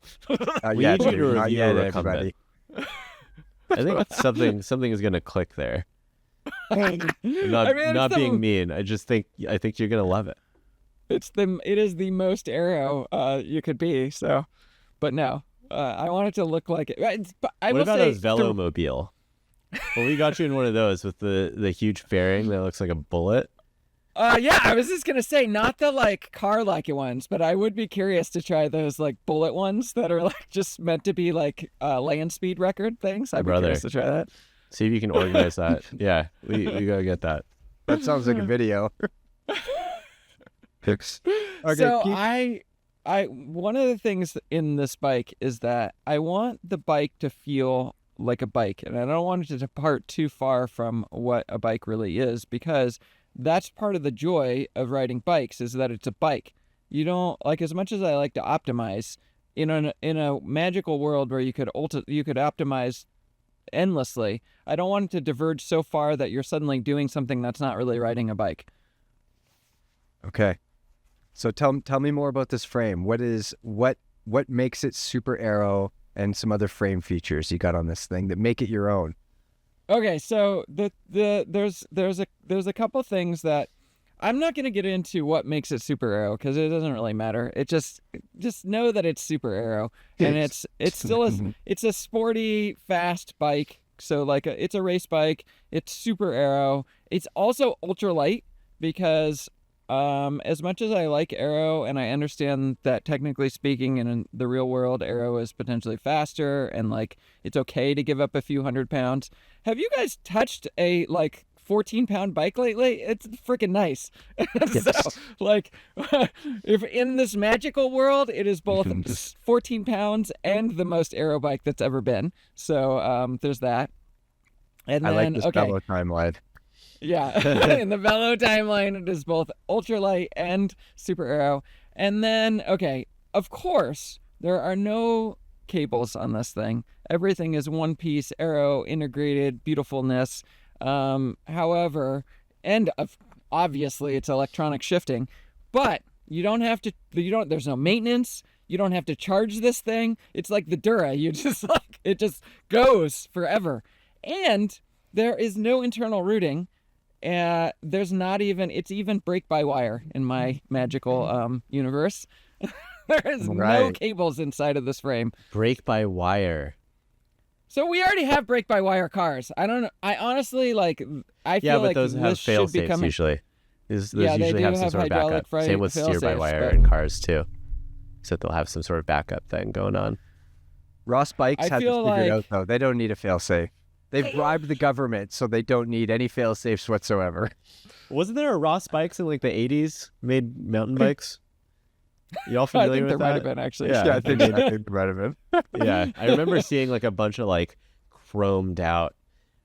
Yeah, need to not review yet, a everybody. I think something is gonna click there. Not being mean. I think you're gonna love it. It is the most aero you could be. So, but no, I want it to look like it. What about a Velomobile? Well, we got you in one of those with the huge fairing that looks like a bullet. Yeah, I was just gonna say not the like car-like ones, but I would be curious to try those like bullet ones that are like just meant to be like land speed record things. I'd be curious to try that. See if you can organize that. Yeah, we gotta get that. That sounds like a video. Okay, so I one of the things in this bike is that I want the bike to feel like a bike, and I don't want it to depart too far from what a bike really is, because that's part of the joy of riding bikes, is that it's a bike. You don't like, as much as I like to optimize in a magical world where you could optimize endlessly, I don't want it to diverge so far that you're suddenly doing something that's not really riding a bike. Okay, so tell me more about this frame. What makes it super aero, and some other frame features you got on this thing that make it your own? Okay, so there's a couple things that I'm not gonna get into what makes it super aero, because it doesn't really matter. It just know that it's super aero, and it's still it's a sporty fast bike. So like it's a race bike. It's super aero. It's also ultra light, because as much as I like aero, and I understand that technically speaking in the real world, aero is potentially faster, and like it's okay to give up a few 100 pounds. Have you guys touched a like 14-pound bike lately? It's freaking nice. So like if in this magical world, it is both 14 pounds and the most aero bike that's ever been. So there's that. And then, I like this Velo timeline. Yeah, in the Velo timeline, it is both ultralight and super aero. And then, okay, of course, there are no cables on this thing. Everything is one piece, aero, integrated, beautifulness. However, and obviously it's electronic shifting, but there's no maintenance. You don't have to charge this thing. It's like the Dura. You just like, it just goes forever. And there is no internal routing. There's not even, it's even brake-by-wire in my magical universe. There is no cables inside of this frame. Brake-by-wire. So we already have brake-by-wire cars. I don't know. I honestly feel like those have fail-safes usually. Those usually have some sort of backup. Same with steer-by-wire in cars too. So they'll have some sort of backup thing going on. Ross Bikes has it figured out though. They don't need a fail-safe. They've bribed the government so they don't need any fail safes whatsoever. Wasn't there a Ross Bikes in like the 80s made mountain bikes? Y'all familiar with there that? might have been actually. Yeah, I think there might have been. Yeah, I remember seeing like a bunch of like chromed out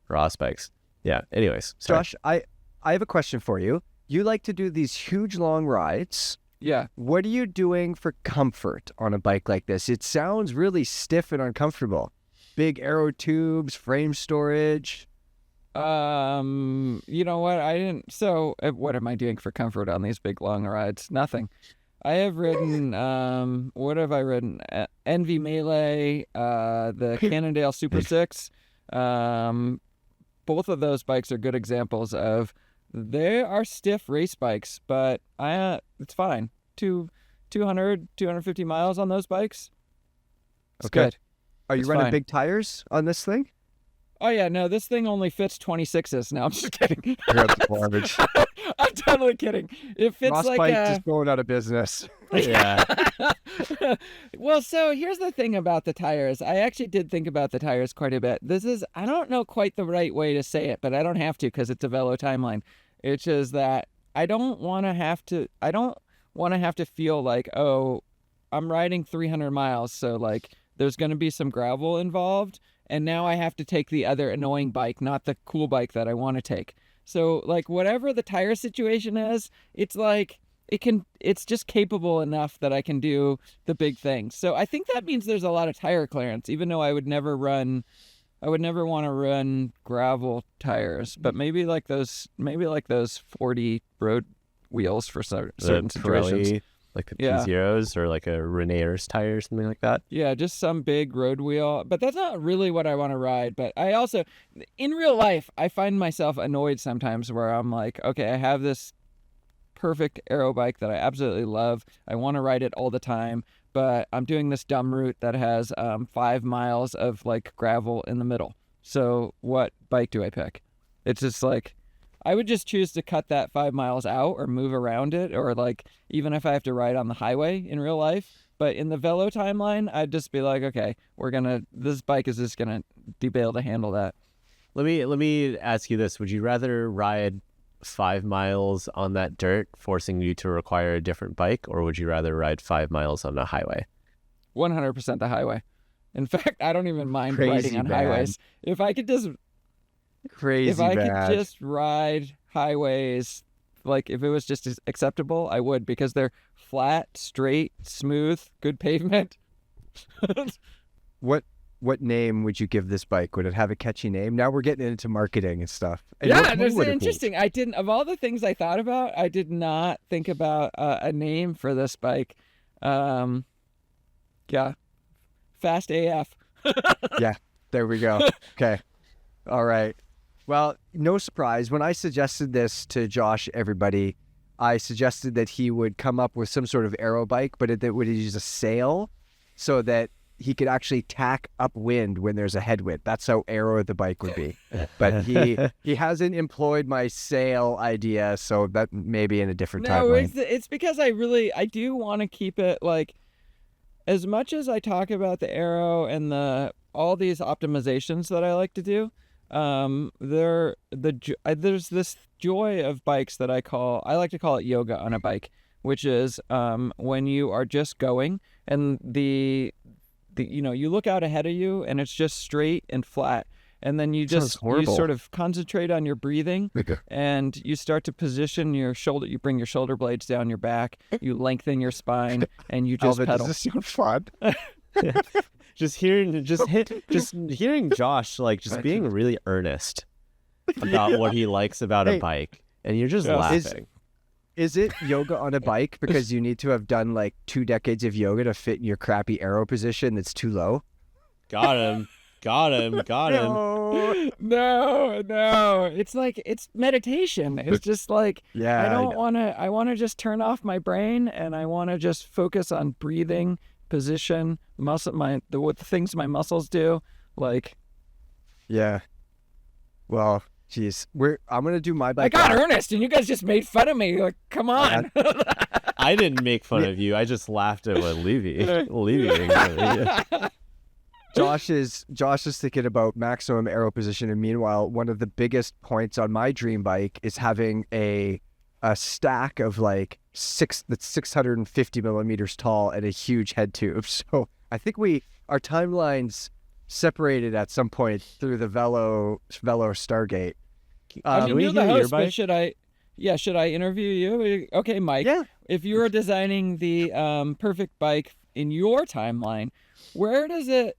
Ross Bikes. Yeah. Anyways, sorry. Josh, I have a question for you. You like to do these huge long rides. Yeah. What are you doing for comfort on a bike like this? It sounds really stiff and uncomfortable. Big aero tubes, frame storage. You know what? What am I doing for comfort on these big long rides? Nothing. I have ridden, what have I ridden? Envy Melee, the Cannondale Super 6. Both of those bikes are good examples of, they are stiff race bikes, but it's fine. 250 miles on those bikes. It's good. Are you It's running fine. big tires on this thing? Oh, yeah, no, this thing only fits 26s. No, I'm just kidding. Garbage. I'm totally kidding. It fits Ross like Bike is going out of business. Yeah. Well, so here's the thing about the tires. I actually did think about the tires quite a bit. I don't know quite the right way to say it, but I don't have to because it's a Velo timeline. It's just that I don't want to have to feel like, oh, I'm riding 300 miles, so like there's going to be some gravel involved, and now I have to take the other annoying bike, not the cool bike that I want to take. So like whatever the tire situation is, it's like it's just capable enough that I can do the big things. So I think that means there's a lot of tire clearance, even though I would never want to run gravel tires, but maybe like those 40 road wheels for certain situations. Pirelli, like the P0s or like a Renaer's tire or something like that. Yeah, just some big road wheel. But that's not really what I want to ride. But I also, in real life, I find myself annoyed sometimes where I'm like, okay, I have this perfect aero bike that I absolutely love. I want to ride it all the time, but I'm doing this dumb route that has 5 miles of like gravel in the middle. So what bike do I pick? It's just like, I would just choose to cut that 5 miles out or move around it, or like even if I have to ride on the highway in real life. But in the Velo timeline, I'd just be like, okay, this bike is just gonna be able to handle that. Let me ask you this: would you rather ride 5 miles on that dirt, forcing you to require a different bike, or would you rather ride 5 miles on a highway? 100% the highway. In fact, I don't even mind Crazy riding on bad. highways. If I could just ride highways, like if it was just as acceptable, I would, because they're flat, straight, smooth, good pavement. What name would you give this bike? Would it have a catchy name? Now we're getting into marketing and stuff. And Yeah, what that's would it be? interesting. Of all the things I thought about, I did not think about a name for this bike. Yeah, Fast AF. Yeah, there we go. Okay. All right. Well, no surprise. When I suggested this to Josh, everybody, I suggested that he would come up with some sort of aero bike, but that would use a sail so that he could actually tack upwind when there's a headwind. That's how aero the bike would be. But he hasn't employed my sail idea, so that may be in a different timeline. It's because I do want to keep it like, as much as I talk about the aero and all these optimizations that I like to do, there's this joy of bikes that I like to call it yoga on a bike, which is when you are just going and you look out ahead of you and it's just straight and flat, and then you sort of concentrate on your breathing and you start to position your shoulder. You bring your shoulder blades down your back, you lengthen your spine, and you just Alvin, pedal. does this sound fun? Just hearing Josh like just being really earnest about what he likes about a bike, and you're just laughing. Is it yoga on a bike because you need to have done like 2 decades of yoga to fit in your crappy aero position that's too low? Got him. No. It's meditation. It's just like, Yeah, I want to just turn off my brain, and I want to just focus on breathing, position, what the things my muscles do. Like, yeah. Well, geez, I'm gonna do my I bike. got earnest, and you guys just made fun of me. Like, come on. I didn't make fun of you. I just laughed at what Levy. Josh is thinking about maximum aero position, and meanwhile, one of the biggest points on my dream bike is having a stack of like that's 650 millimeters tall and a huge head tube. So I think our timelines separated at some point through the Velo Stargate. You're the host, but should I interview you? Okay, Mike. Yeah. If you were designing the perfect bike in your timeline, where's the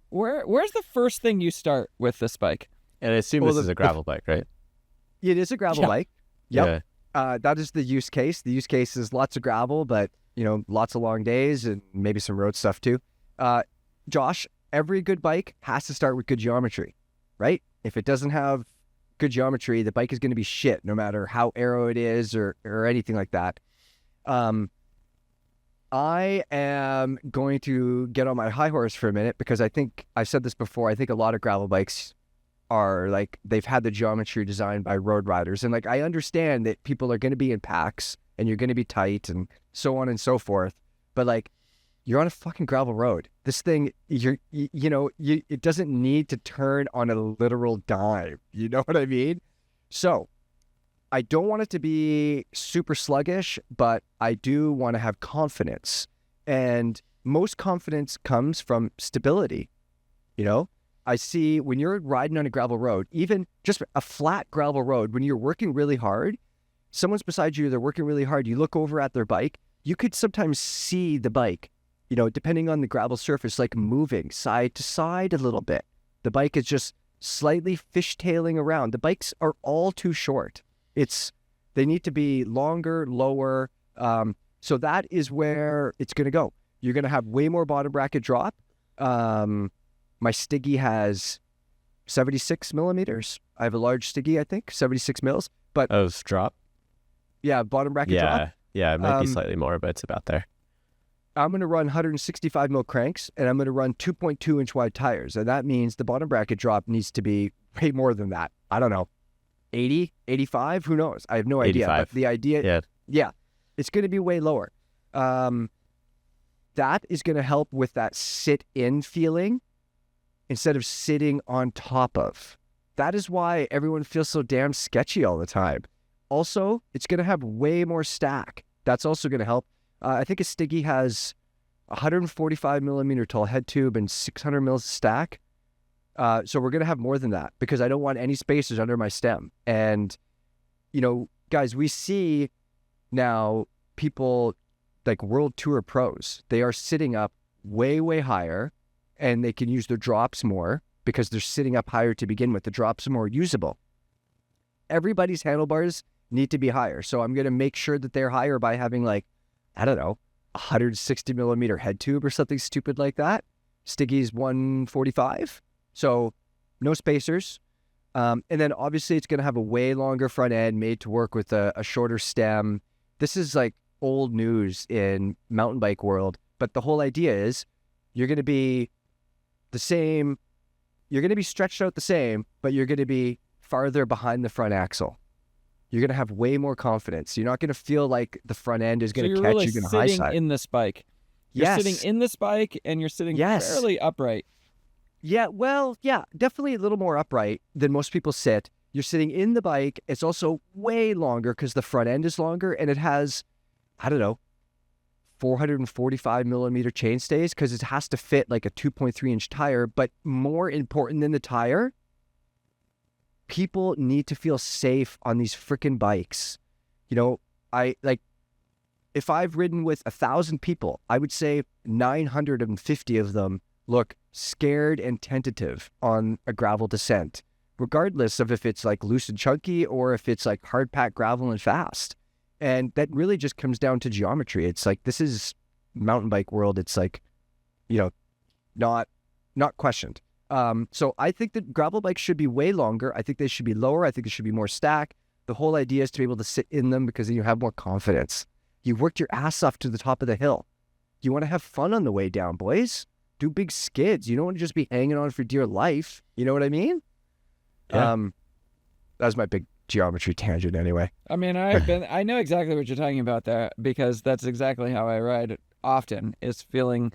first thing you start with this bike? And I assume this is a gravel bike, right? It is a gravel bike. Yep. Yeah. That is the use case. The use case is lots of gravel, but lots of long days and maybe some road stuff too. Josh, every good bike has to start with good geometry, right? If it doesn't have good geometry, the bike is going to be shit, no matter how aero it is or anything like that. I am going to get on my high horse for a minute because I think I've said this before. I think a lot of gravel bikes are like, they've had the geometry designed by road riders. And like, I understand that people are going to be in packs and you're going to be tight and so on and so forth. But like, you're on a fucking gravel road. This thing, it doesn't need to turn on a literal dime. You know what I mean? So I don't want it to be super sluggish, but I do want to have confidence. And most confidence comes from stability. I see when you're riding on a gravel road, even just a flat gravel road, when you're working really hard, someone's beside you, they're working really hard, you look over at their bike, you could sometimes see the bike, depending on the gravel surface, like moving side to side a little bit. The bike is just slightly fishtailing around. The bikes are all too short. They need to be longer, lower. So that is where it's going to go. You're going to have way more bottom bracket drop. My Stiggy has 76 millimeters. I have a large Stiggy, I think, 76 mils. But of drop? Yeah, bottom bracket drop. Yeah, it might be slightly more, but it's about there. I'm going to run 165 mil cranks, and I'm going to run 2.2 inch wide tires. And that means the bottom bracket drop needs to be way more than that. I don't know. 80, 85, who knows? I have no idea. 85. But the idea, yeah, it's going to be way lower. That is going to help with that sit-in feeling instead of sitting on top of. That is why everyone feels so damn sketchy all the time. Also, it's going to have way more stack. That's also going to help. I think a Stiggy has 145 millimeter tall head tube and 600 mils stack. So we're going to have more than that because I don't want any spacers under my stem. And, guys, we see now people like World Tour pros, they are sitting up way, way higher and they can use their drops more because they're sitting up higher to begin with. The drops are more usable. Everybody's handlebars need to be higher. So I'm going to make sure that they're higher by having like, I don't know, 160 millimeter head tube or something stupid like that. Stiggy's 145. So no spacers. And then obviously it's going to have a way longer front end made to work with a shorter stem. This is like old news in mountain bike world. But the whole idea is you're going to be the same. You're going to be stretched out the same, but you're going to be farther behind the front axle. You're going to have way more confidence. You're not going to feel like the front end is going to catch you in the high side. You're sitting in this bike. You're sitting in this bike and you're sitting fairly upright. Yeah, well, yeah, definitely a little more upright than most people sit. You're sitting in the bike. It's also way longer because the front end is longer and it has, I don't know, 445 millimeter chainstays because it has to fit like a 2.3 inch tire. But more important than the tire, people need to feel safe on these freaking bikes. If I've ridden with 1,000 people, I would say 950 of them look scared and tentative on a gravel descent, regardless of if it's like loose and chunky or if it's like hard packed gravel and fast. And that really just comes down to geometry. It's like, this is mountain bike world. It's like, not questioned. So I think that gravel bikes should be way longer. I think they should be lower. I think there should be more stack. The whole idea is to be able to sit in them because then you have more confidence. You worked your ass off to the top of the hill. You want to have fun on the way down, boys. Do big skids. You don't want to just be hanging on for dear life. You know what I mean? Yeah. That was my big geometry tangent anyway. I mean, I know exactly what you're talking about there because that's exactly how I ride often, is feeling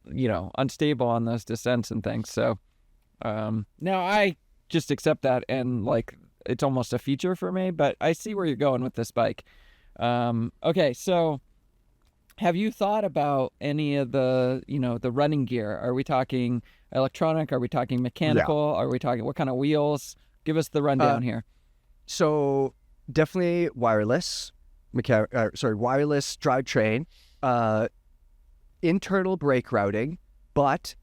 unstable on those descents and things. So now I just accept that, and like it's almost a feature for me, but I see where you're going with this bike. Okay, so have you thought about any of the, the running gear? Are we talking electronic? Are we talking mechanical? Yeah. Are we talking what kind of wheels? Give us the rundown here. So definitely wireless, wireless drivetrain, internal brake routing, but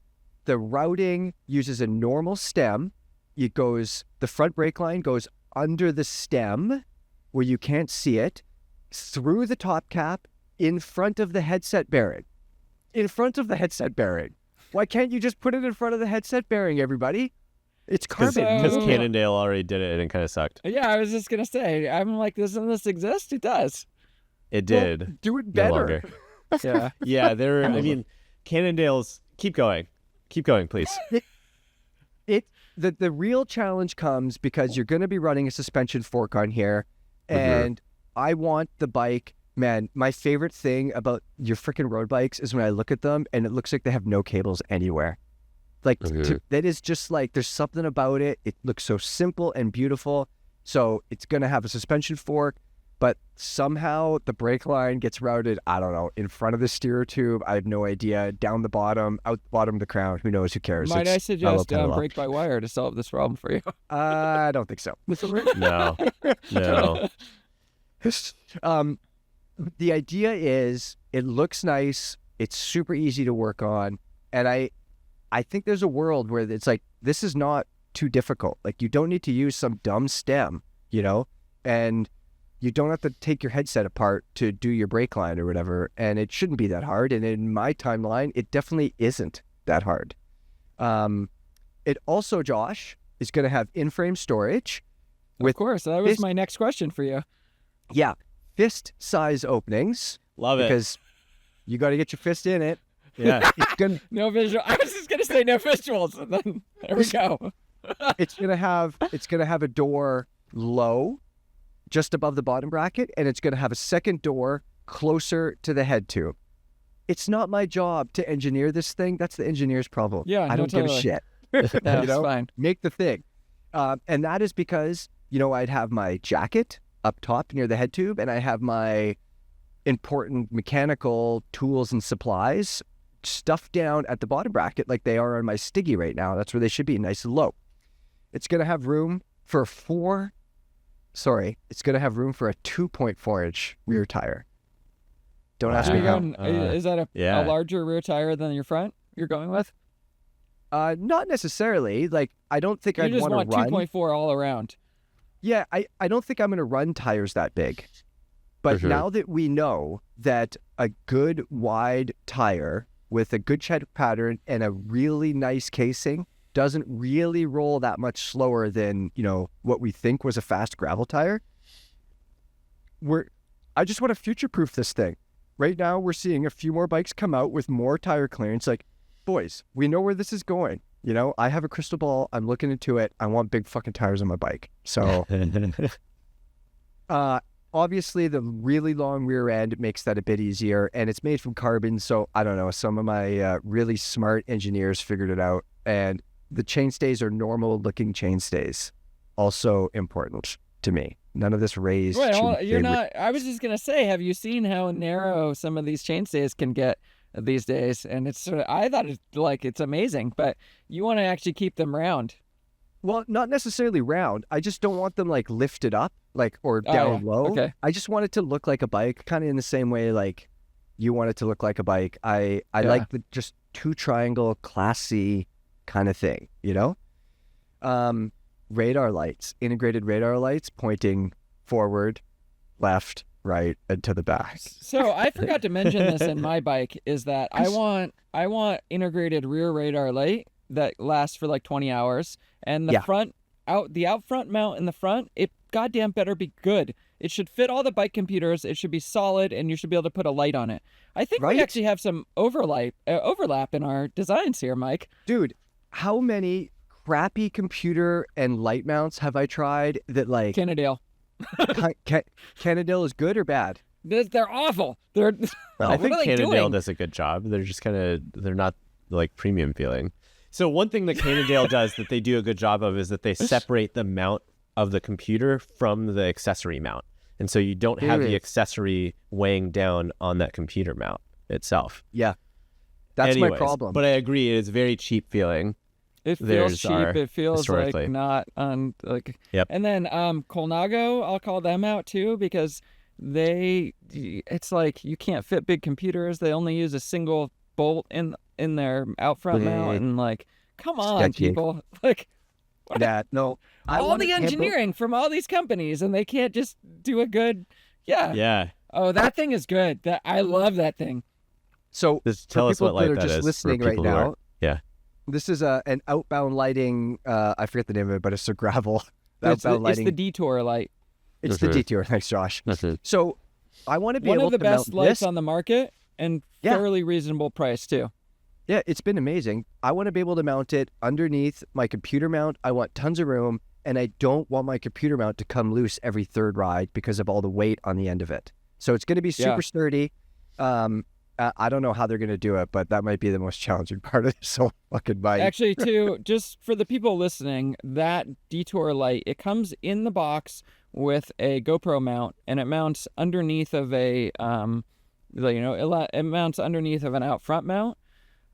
the routing uses a normal stem. The front brake line goes under the stem where you can't see it, through the top cap, in front of the headset bearing. In front of the headset bearing. Why can't you just put it in front of the headset bearing, everybody? It's carbon. Because Cannondale already did it and it kind of sucked. Yeah, I was just going to say, I'm like, doesn't this exist? It does. It did. Well, do it better. No longer. Yeah. Yeah, Cannondale's... Keep going, please. The real challenge comes because you're going to be running a suspension fork on here, and I want the bike. Man, my favorite thing about your freaking road bikes is when I look at them and it looks like they have no cables anywhere. Like that is just like, there's something about it. It looks so simple and beautiful. So it's going to have a suspension fork, but somehow the brake line gets routed, I don't know, in front of the steer tube. I have no idea. Down the bottom, out the bottom of the crown. Who knows? Who cares? Might I suggest brake by wire to solve this problem for you? I don't think so. No. The idea is it looks nice. It's super easy to work on. And I think there's a world where it's like, this is not too difficult. Like, you don't need to use some dumb stem, and you don't have to take your headset apart to do your brake line or whatever. And it shouldn't be that hard. And in my timeline, it definitely isn't that hard. It also, Josh, is going to have in-frame storage. Of course. That was my next question for you. Yeah. Fist size openings. Love it. Because you got to get your fist in it. Yeah. No visual. I was just gonna say no visuals, and then there we go. It's gonna have a door low, just above the bottom bracket, and it's gonna have a second door closer to the head tube. It's not my job to engineer this thing. That's the engineer's problem. Yeah, I don't give a shit. That's fine. Make the thing, and that is because I'd have my jacket up top near the head tube, and I have my important mechanical tools and supplies stuffed down at the bottom bracket like they are on my Stiggy right now. That's where they should be, nice and low. It's going to have room for a 2.4-inch rear tire. Don't ask me how. Is that a larger rear tire than your front you're going with? Not necessarily. Like, I don't think I'd want to run. 2.4 all around. Yeah, I don't think I'm going to run tires that big. But now that we know that a good wide tire with a good tread pattern and a really nice casing doesn't really roll that much slower than, what we think was a fast gravel tire, I just want to future-proof this thing. Right now, we're seeing a few more bikes come out with more tire clearance. Like, boys, we know where this is going. I have a crystal ball. I'm looking into it. I want big fucking tires on my bike. So, obviously, the really long rear end makes that a bit easier, and it's made from carbon. So, I don't know. Some of my really smart engineers figured it out. And the chainstays are normal-looking chainstays. Also important to me. None of this raised. Well, you're not. I was just gonna say, have you seen how narrow some of these chainstays can get these days? And it's I thought it's amazing, but you want to actually keep them round. Well, not necessarily round. I just don't want them like lifted up, or down low. Okay. I just want it to look like a bike, kind of in the same way like you want it to look like a bike. I like the just two triangle, classy kind of thing, Radar lights, integrated radar lights pointing forward, left, right, and to the back. So I forgot to mention this in my bike is that I want integrated rear radar light that lasts for like 20 hours, and the out front mount in the front, it goddamn better be good. It should fit all the bike computers. It should be solid, and you should be able to put a light on it. I think we actually have some overlap in our designs here, Mike. Dude, how many crappy computer and light mounts have I tried that like Cannondale? Cannondale is good or bad? They're awful. I think Cannondale does a good job. They're just they're not like premium feeling. So one thing that Cannondale does that they do a good job of is that they separate the mount of the computer from the accessory mount. And so you don't have the accessory weighing down on that computer mount itself. Yeah. That's my problem. But I agree, it is very cheap feeling. It feels cheap. It feels like not on like. Yep. And then Colnago, I'll call them out too because it's like you can't fit big computers. They only use a single bolt in their out front mount, and like, come on, people, like. That no, all the engineering from all these companies, and they can't just do a good. Yeah. Oh, that thing is good. I love that thing. So just tell us what light that is. For people that are just listening right now. Yeah. This is an outbound lighting. I forget the name of it, but it's a gravel outbound lighting. It's the detour light. It's the detour. Thanks, Josh. That's it. So I want to be one able of the to best mount lights this. on the market and fairly reasonable price too. Yeah, it's been amazing. I want to be able to mount it underneath my computer mount. I want tons of room, and I don't want my computer mount to come loose every third ride because of all the weight on the end of it. So it's going to be super sturdy. I don't know how they're going to do it, but that might be the most challenging part of this whole fucking bike. Actually, too, just for the people listening, that detour light, it comes in the box with a GoPro mount, and it mounts underneath of it mounts underneath of an out front mount.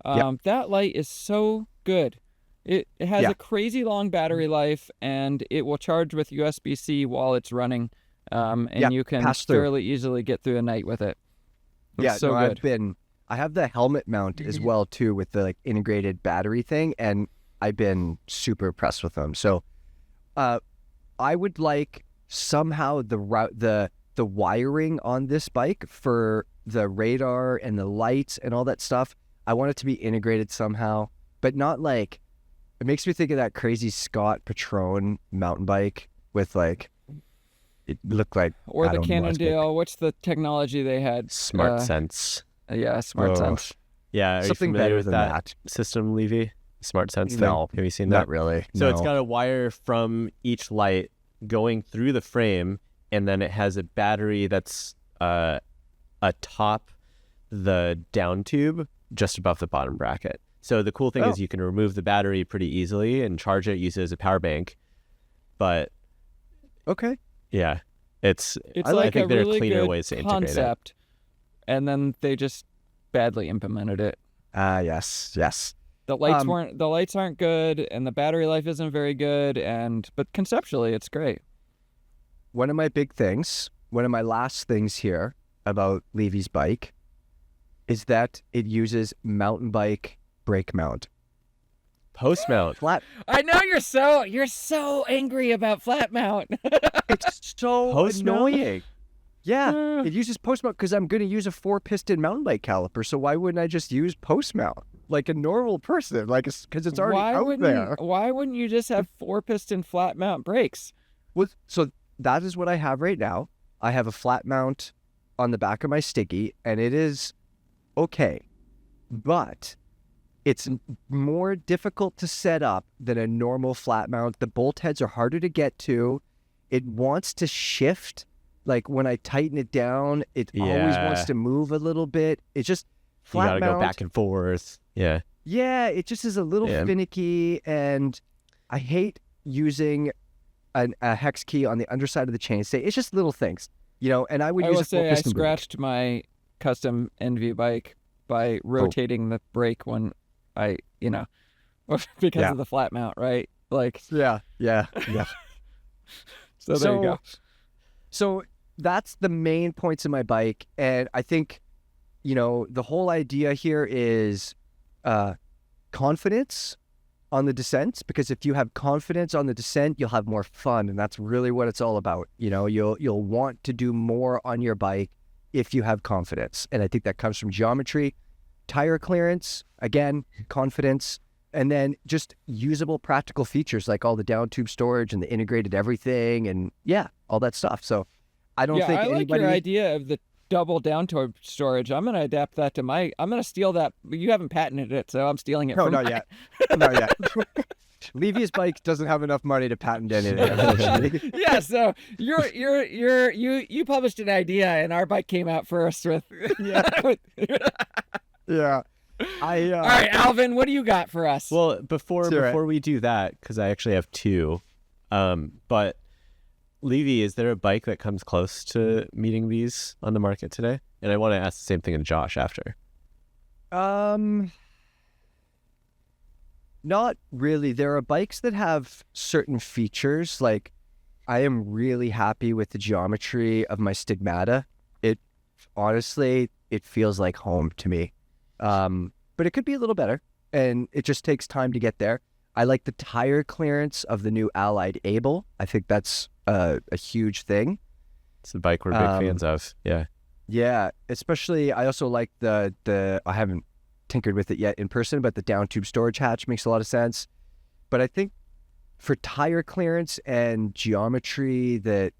That light is so good. It has a crazy long battery life, and it will charge with USB-C while it's running, and you can fairly easily get through the night with it. It's so good. I have the helmet mount as well too with the like integrated battery thing, and I've been super impressed with them. So, I would like somehow the wiring on this bike for the radar and the lights and all that stuff. I want it to be integrated somehow, but not like, it makes me think of that crazy Scott Patron mountain bike with like, it looked like, or the Cannondale. What's the technology they had? Smart Sense. Yeah, Smart Sense. Yeah, are something you familiar better with than that system, Levy? Smart Sense thing? No, have you seen that? Not really. So no. It's got a wire from each light going through the frame, and then it has a battery that's atop the down tube just above the bottom bracket. So the cool thing is you can remove the battery pretty easily and charge it, use it as a power bank. But yeah, it's I think there are cleaner ways to integrate it. And then they just badly implemented it. Yes. The lights aren't good, and the battery life isn't very good, but conceptually it's great. One of my last things here about Levy's bike is that it uses mountain bike brake mount. Post mount. Flat. I know you're so angry about flat mount. It's so annoying. Yeah, it uses post mount because I'm going to use a 4-piston mountain bike caliper. So why wouldn't I just use post mount like a normal person? Like, because it's already out there. Why wouldn't you just have 4-piston flat mount brakes? Well, so that is what I have right now. I have a flat mount on the back of my Sticky, and it is okay, but it's more difficult to set up than a normal flat mount. The bolt heads are harder to get to. It wants to shift. Like when I tighten it down, it always wants to move a little bit. It's just flat mount. You gotta go back and forth. Yeah. Yeah, it just is a little finicky, and I hate using a hex key on the underside of the chainstay. It's just little things, and I would use a 4-piston I scratched my custom NV bike by rotating the brake when I, because of the flat mount, right? Like, yeah. So there you go. So that's the main points of my bike. And I think, the whole idea here is confidence on the descent, because if you have confidence on the descent, you'll have more fun. And that's really what it's all about. You'll want to do more on your bike if you have confidence. And I think that comes from geometry, tire clearance, again, confidence, and then just usable practical features like all the down tube storage and the integrated everything and all that stuff. So I don't think I like your idea of the double down tube storage. I'm going to adapt that to I'm going to steal that. You haven't patented it, so I'm stealing it from not yet. Not yet. Levy's bike doesn't have enough money to patent anything. Yeah, so you published an idea and our bike came out first with Yeah. All right, Alvin, what do you got for us? Well, before we do that, because I actually have two, but Levy, is there a bike that comes close to meeting these on the market today? And I want to ask the same thing to Josh after. Not really. There are bikes that have certain features. Like, I am really happy with the geometry of my Stigmata. Honestly, it feels like home to me. But it could be a little better, and it just takes time to get there. I like the tire clearance of the new Allied Able. I think that's a huge thing. It's a bike we're big fans of. Yeah. Yeah, especially I also like the I haven't tinkered with it yet in person, but the down tube storage hatch makes a lot of sense. But I think for tire clearance and geometry that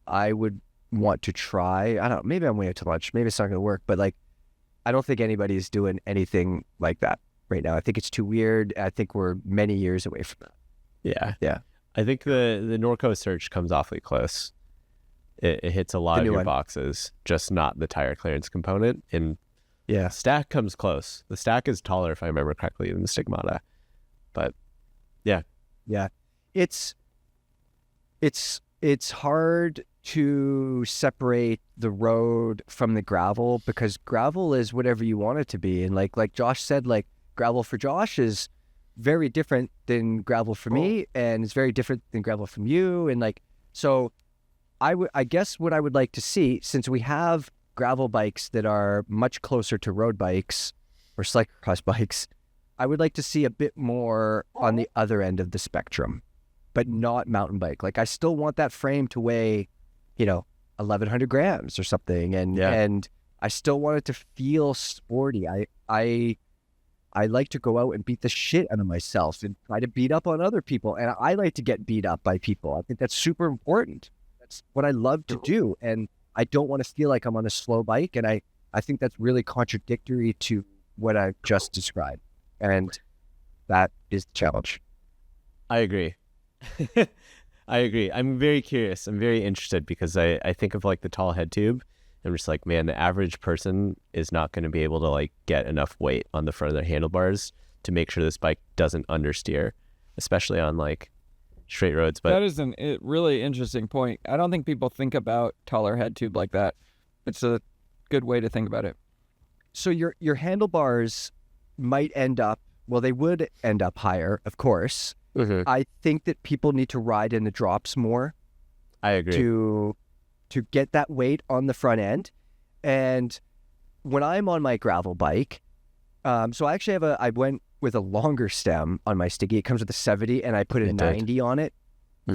I would want to try, I don't know, maybe I'm way too much. Maybe it's not going to work, but like, I don't think anybody's doing anything like that right now. I think it's too weird. I think we're many years away from that. Yeah. Yeah. I think the Norco Search comes awfully close. It hits a lot of your boxes, just not the tire clearance component. And yeah, Stack comes close. The Stack is taller, if I remember correctly, than the Stigmata. But yeah. Yeah. It's hard to separate the road from the gravel, because gravel is whatever you want it to be. And like Josh said, like, gravel for Josh is very different than gravel for me, and it's very different than gravel from you. And like, so I guess what I would like to see, since we have gravel bikes that are much closer to road bikes or cyclocross bikes, I would like to see a bit more on the other end of the spectrum, but not mountain bike. Like, I still want that frame to weigh, 1,100 grams or something. And I still want it to feel sporty. I like to go out and beat the shit out of myself and try to beat up on other people. And I like to get beat up by people. I think that's super important. That's what I love to do. And I don't want to feel like I'm on a slow bike. And I think that's really contradictory to what I just described. And that is the challenge. I agree. I agree. I'm very curious. I'm very interested, because I think of like the tall head tube. I'm just like, man, the average person is not going to be able to like get enough weight on the front of their handlebars to make sure this bike doesn't understeer, especially on like straight roads. But that is a really interesting point. I don't think people think about taller head tube like that. It's a good way to think about it. So your handlebars might end up, well, they would end up higher, of course. Mm-hmm. I think that people need to ride in the drops more. I agree. To get that weight on the front end. And when I'm on my gravel bike, so I actually I went with a longer stem on my Stiggy. It comes with a 70, and I put a 90 on it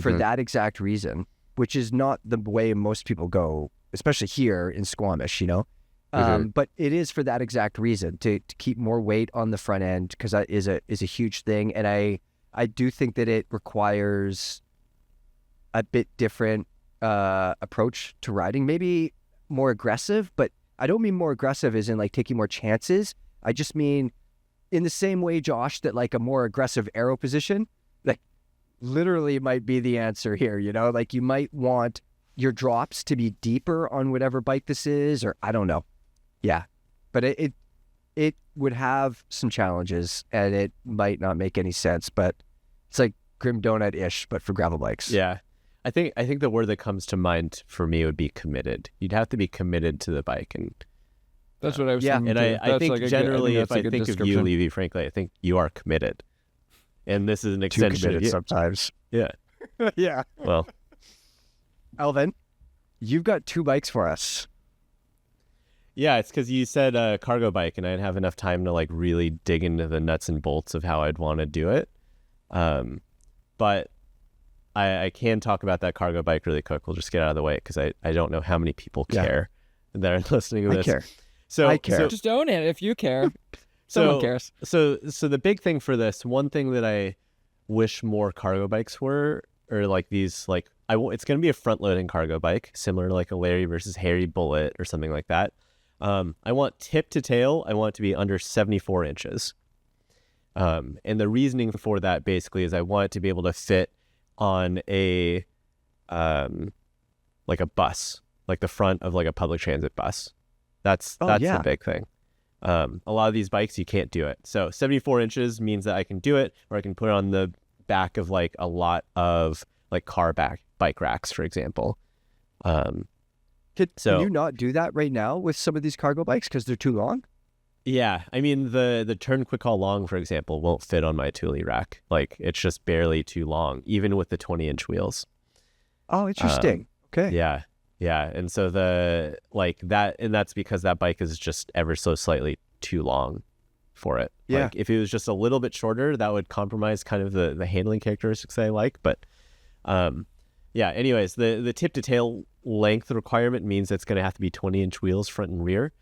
for that exact reason, which is not the way most people go, especially here in Squamish, But it is for that exact reason, to keep more weight on the front end, because that is a huge thing. And I do think that it requires a bit different approach to riding, maybe more aggressive, but I don't mean more aggressive as in like taking more chances. I just mean in the same way, Josh, that like a more aggressive aero position, like literally might be the answer here, like you might want your drops to be deeper on whatever bike this is, or I don't know. Yeah. But it would have some challenges, and it might not make any sense, but it's like Grim Donut-ish, but for gravel bikes. Yeah. I think the word that comes to mind for me would be committed. You'd have to be committed to the bike, and that's what I was thinking. And I think like generally, if I think of you, Levy, frankly, I think you are committed, and this is an extension. Too committed sometimes. Yeah. Yeah. Well, Alvin, you've got two bikes for us. Yeah, it's because you said cargo bike, and I didn't have enough time to like really dig into the nuts and bolts of how I'd want to do it. But I can talk about that cargo bike really quick. We'll just get out of the way, because I don't know how many people care that are listening to this. I care. So I care. So just own it if you care. Someone cares. So the big thing for this, one thing that I wish more cargo bikes were, or like these, like it's going to be a front-loading cargo bike, similar to like a Larry versus Harry Bullet or something like that. I want tip to tail, I want it to be under 74 inches. And the reasoning for that basically is I want it to be able to fit on a like a bus, like the front of like a public transit bus. That's the big thing. A lot of these bikes, you can't do it. So 74 inches means that I can do it, or I can put it on the back of like a lot of like bike racks, for example. Can you not do that right now with some of these cargo bikes because they're too long? Yeah, I mean the Turn Quick Haul Long, for example, won't fit on my Thule rack. Like it's just barely too long, even with the 20-inch wheels. Oh, interesting. Okay. Yeah, and so that's because that bike is just ever so slightly too long for it. Yeah. Like if it was just a little bit shorter, that would compromise kind of the handling characteristics I like. But yeah. Anyways, the tip to tail length requirement means it's going to have to be 20-inch wheels front and rear.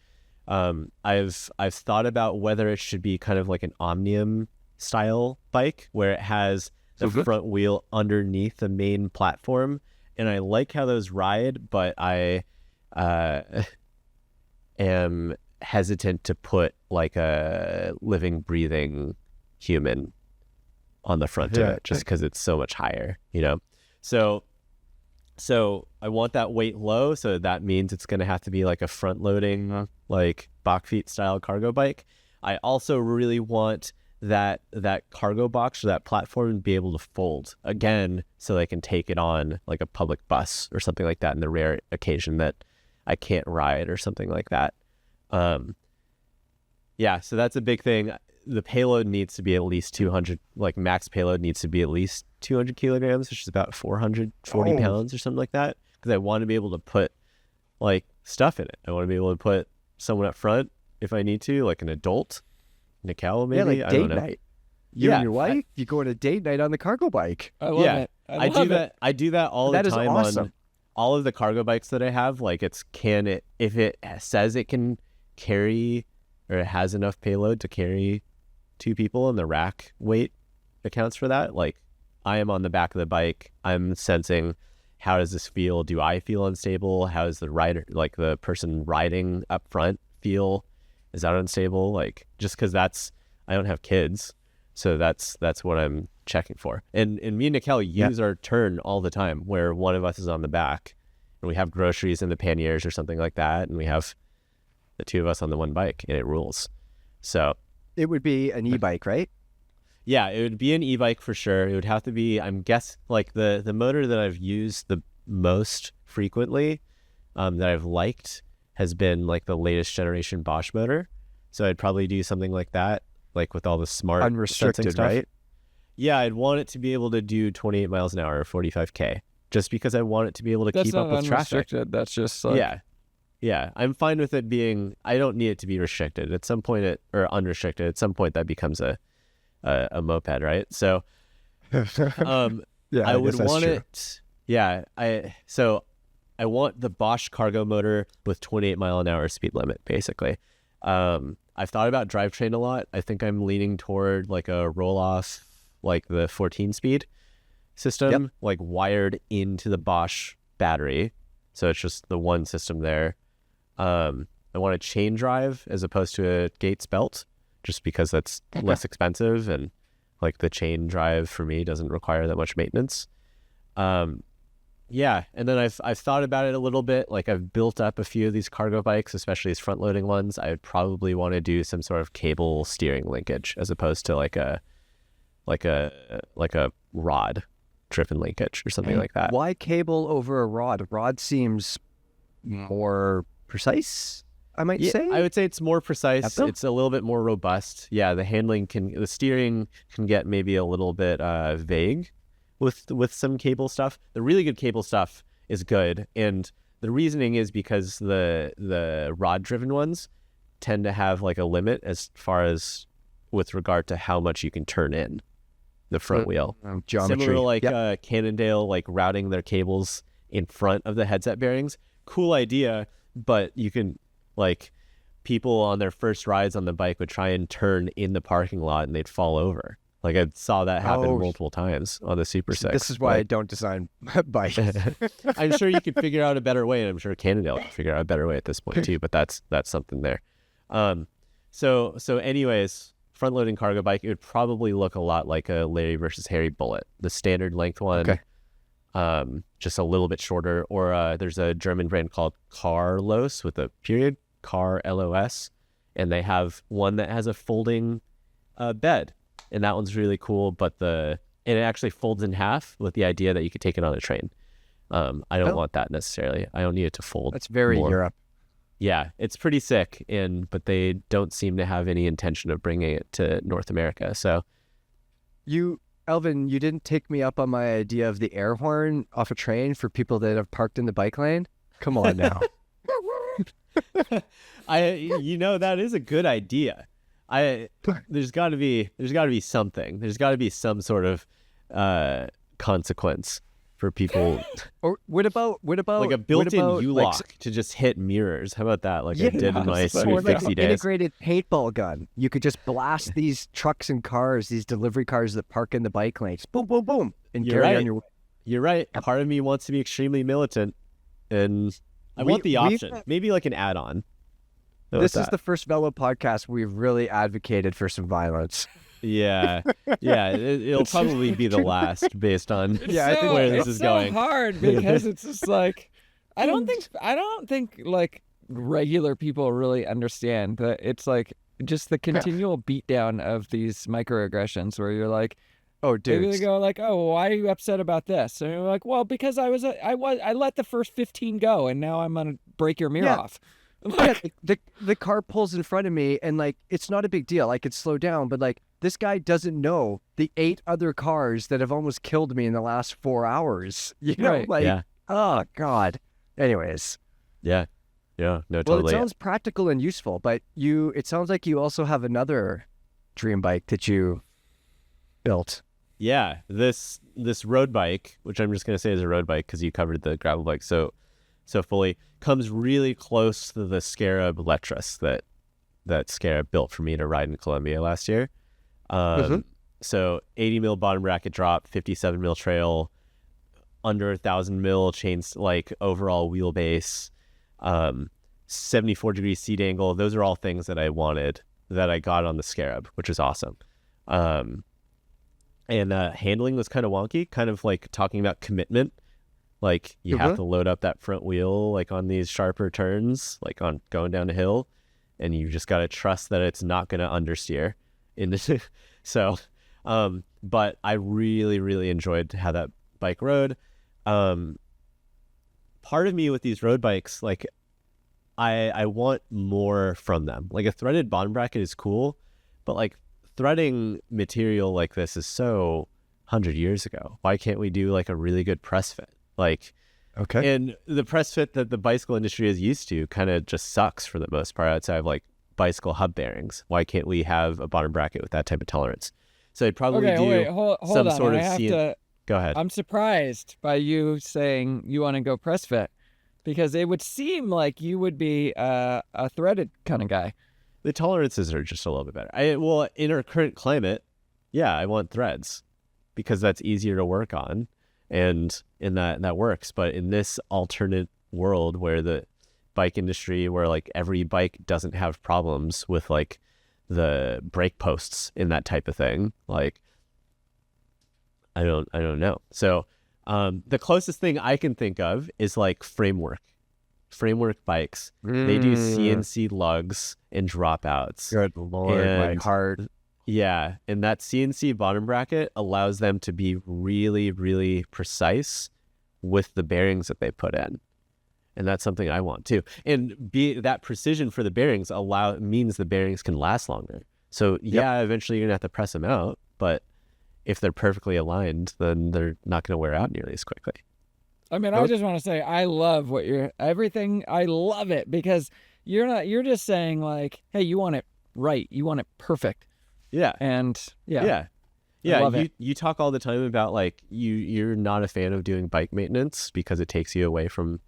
I've thought about whether it should be kind of like an Omnium style bike where it has the front wheel underneath the main platform, and I like how those ride, but I am hesitant to put like a living, breathing human on the front of it just because it's so much higher, So I want that weight low, so that means it's going to have to be like a front-loading, like Bachfeet style cargo bike. I also really want that cargo box or that platform to be able to fold again, so they can take it on like a public bus or something like that in the rare occasion that I can't ride or something like that. Yeah, so that's a big thing. The payload needs to be at least 200, like max payload needs to be at least 200 kilograms, which is about 440 pounds or something like that. Because I want to be able to put like stuff in it. I want to be able to put someone up front if I need to, like an adult, Nickel maybe. Yeah, like I date don't know. night. You and your wife, you go on a date night on the cargo bike. I love it. I do that. I do that all the That is time awesome. on all of the cargo bikes that I have. Like if it says it can carry or it has enough payload to carry 2 people, and the rack weight accounts for that. Like I am on the back of the bike. I'm sensing, how does this feel? Do I feel unstable? How does the rider, like the person riding up front, feel? Is that unstable? Like just because I don't have kids, so that's what I'm checking for. And me and Nickel use our turn all the time, where one of us is on the back, and we have groceries in the panniers or something like that, and we have the 2 of us on the one bike, and it rules. So it would be an e-bike, right? Yeah, it would be an e-bike for sure. It would have to be, like the motor that I've used the most frequently, that I've liked, has been like the latest generation Bosch motor. So I'd probably do something like that, like with all the smart unrestricted stuff. Right? Yeah, I'd want it to be able to do 28 miles an hour or 45K, just because I want it to be able to keep up with traffic. That's just like... Yeah, I'm fine with it being, I don't need it to be restricted. At some point, or unrestricted, at some point that becomes a moped, right? So I would want it. Yeah, I want the Bosch cargo motor with 28 mile an hour speed limit, basically. I've thought about drivetrain a lot. I think I'm leaning toward like a roll-off, like the 14 speed system, like wired into the Bosch battery. So it's just the one system there. I want a chain drive as opposed to a Gates belt, just because that's less expensive, and like the chain drive for me doesn't require that much maintenance. Yeah, and then I've thought about it a little bit. Like I've built up a few of these cargo bikes, especially these front loading ones. I would probably want to do some sort of cable steering linkage as opposed to like a rod driven linkage or something like that. Why cable over a rod? A rod seems more precise, I might say. I would say it's more precise. It's a little bit more robust. Yeah, the steering can get maybe a little bit vague with some cable stuff. The really good cable stuff is good, and the reasoning is because the rod driven ones tend to have like a limit as far as with regard to how much you can turn in the front wheel. Geometry. Similar to like Cannondale, like routing their cables in front of the headset bearings. Cool idea, but you can, like, people on their first rides on the bike would try and turn in the parking lot and they'd fall over. Like I saw that happen multiple times on the Super 6. This is why I don't design bikes. I'm sure you could figure out a better way, and I'm sure Cannondale could figure out a better way at this point too, but that's something there. So anyways, front loading cargo bike, it would probably look a lot like a Larry versus Harry Bullet, the standard length one. Okay. Just a little bit shorter, or there's a German brand called Carlos with a period, Car LOS, and they have one that has a folding bed, and that one's really cool. But and it actually folds in half with the idea that you could take it on a train. I don't want that necessarily. I don't need it to fold. That's very more. Europe. Yeah, it's pretty sick, but they don't seem to have any intention of bringing it to North America. So, Alvin, you didn't take me up on my idea of the air horn off a train for people that have parked in the bike lane. Come on now. That is a good idea. There's got to be something. There's got to be some sort of consequence for people. Or what about like a built-in U-lock to just hit mirrors? How about that? Like I did in my Sweet 50 days. Integrated paintball gun. You could just blast these trucks and cars, these delivery cars that park in the bike lanes. Boom, boom, boom, and carry on your way. You're right. Part of me wants to be extremely militant, and I want the option. Maybe like an add-on. This is the first Velo podcast we've really advocated for some violence. Yeah. It'll probably be the last based on I think where this is going. It's so hard because it's just like I don't think like regular people really understand that it's like just the continual beatdown of these microaggressions where you're like, oh, dude, they go like, oh, why are you upset about this? And you're like, well, because I let the first 15 go and now I'm gonna break your mirror off. Like, the car pulls in front of me and like it's not a big deal. I could slow down, but like this guy doesn't know the 8 other cars that have almost killed me in the last 4 hours. You know, oh God. Anyways. Yeah. No, totally. Well, it sounds practical and useful, but it sounds like you also have another dream bike that you built. Yeah, this road bike, which I'm just gonna say is a road bike because you covered the gravel bike so fully, comes really close to the Scarab Letras that Scarab built for me to ride in Colombia last year. So 80 mil bottom bracket drop, 57 mil trail, under 1,000 mil chains, like overall wheelbase, 74 degree seat angle. Those are all things that I wanted that I got on the Scarab, which is awesome. And handling was kind of wonky, kind of like talking about commitment. Like you have to load up that front wheel like on these sharper turns, like on going down a hill, and you just got to trust that it's not going to understeer. So, but I really, really enjoyed how that bike rode. Part of me with these road bikes, like I want more from them. Like a threaded bottom bracket is cool, but like threading material like this is so 100 years ago. Why can't we do like a really good press fit? Like, okay. And the press fit that the bicycle industry is used to kind of just sucks for the most part outside of like bicycle hub bearings. Why can't we have a bottom bracket with that type of tolerance? So I'd probably hold some on. sort of Go ahead. I'm surprised by you saying you want to go press fit because it would seem like you would be a threaded kind of guy. The tolerances are just a little bit better. Well, in our current climate, yeah, I want threads because that's easier to work on. And that works. But in this alternate world where the bike industry, where like every bike doesn't have problems with like the brake posts in that type of thing, like I don't know. So the closest thing I can think of is like framework bikes. They do CNC lugs and dropouts. Good Lord, my heart. Yeah, and that CNC bottom bracket allows them to be really, really precise with the bearings that they put in. And that's something I want too. And that precision for the bearings means the bearings can last longer. So eventually you're going to have to press them out, but if they're perfectly aligned, then they're not going to wear out nearly as quickly. I mean, I just want to say I love everything. I love it because you're just saying like, hey, you want it right. You want it perfect. Yeah. And yeah. You talk all the time about like you're not a fan of doing bike maintenance because it takes you away from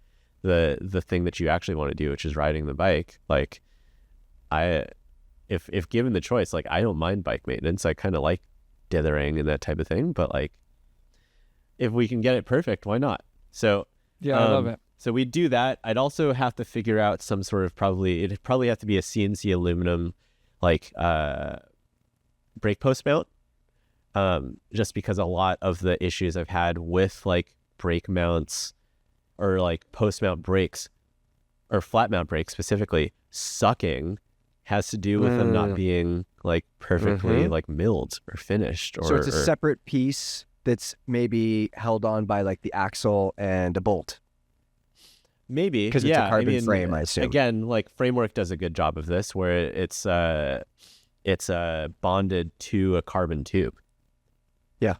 the thing that you actually want to do, which is riding the bike. Like if given the choice, like I don't mind bike maintenance. I kind of like dithering and that type of thing, but like if we can get it perfect, why not? So I love it. So we do that. I'd also have to figure out some sort of it'd probably have to be a CNC aluminum like brake post mount, just because a lot of the issues I've had with like brake mounts or like post mount brakes or flat mount brakes specifically sucking has to do with them not being like perfectly like milled or finished. So it's a separate piece that's maybe held on by like the axle and a bolt. Maybe because it's a carbon frame, I assume. Again, like Framework does a good job of this, where it's bonded to a carbon tube. Yeah.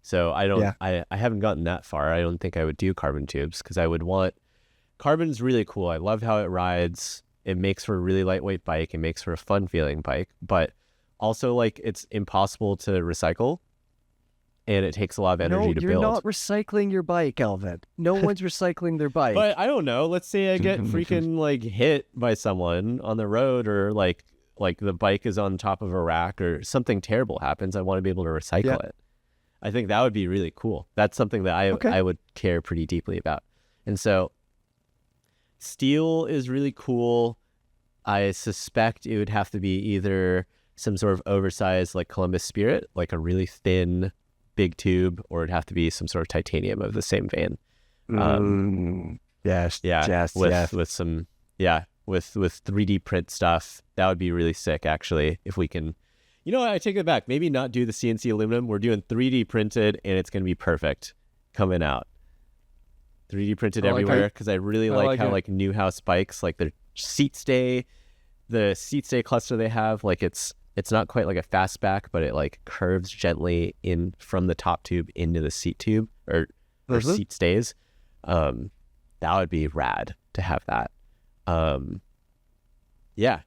So I haven't gotten that far. I don't think I would do carbon tubes because I would want carbon's really cool. I love how it rides. It makes for a really lightweight bike. It makes for a fun feeling bike, but also like it's impossible to recycle. And it takes a lot of energy to build. No, you're not recycling your bike, Alvin. No one's recycling their bike. But I don't know. Let's say I get freaking like hit by someone on the road, or like the bike is on top of a rack, or something terrible happens. I want to be able to recycle it. I think that would be really cool. That's something that I would care pretty deeply about. And so steel is really cool. I suspect it would have to be either some sort of oversized like Columbus Spirit, like a really thin big tube, or it'd have to be some sort of titanium of the same vein. Yes. With some with 3D print stuff. That would be really sick, actually, if we can. You know what? I take it back. Maybe not do the CNC aluminum. We're doing 3D printed, and it's going to be perfect coming out. 3D printed everywhere, because I really like how like new house bikes, like their seat stay, the seat stay cluster they have, like it's not quite like a fastback, but it like curves gently in from the top tube into the seat tube or seat stays. That would be rad to have that. Yeah.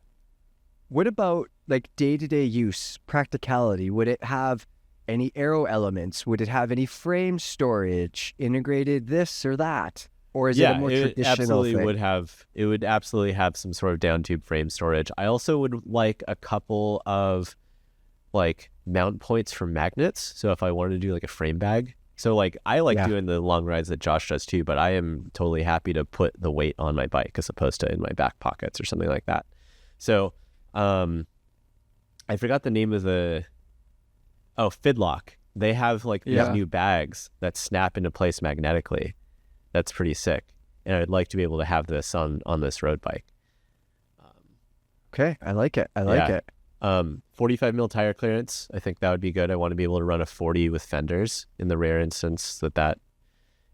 What about like day-to-day use, practicality? Would it have any aero elements? Would it have any frame storage, integrated this or that? Or is it a more traditional thing? It would absolutely have some sort of down tube frame storage. I also would like a couple of like mount points for magnets. So if I wanted to do like a frame bag. So like I like doing the long rides that Josh does too, but I am totally happy to put the weight on my bike as opposed to in my back pockets or something like that. So I forgot the name of Fidlock. They have like these new bags that snap into place magnetically. That's pretty sick. And I'd like to be able to have this on this road bike. Okay, I like it. I like it. 45 mil tire clearance. I think that would be good. I want to be able to run a 40 with fenders in the rare instance that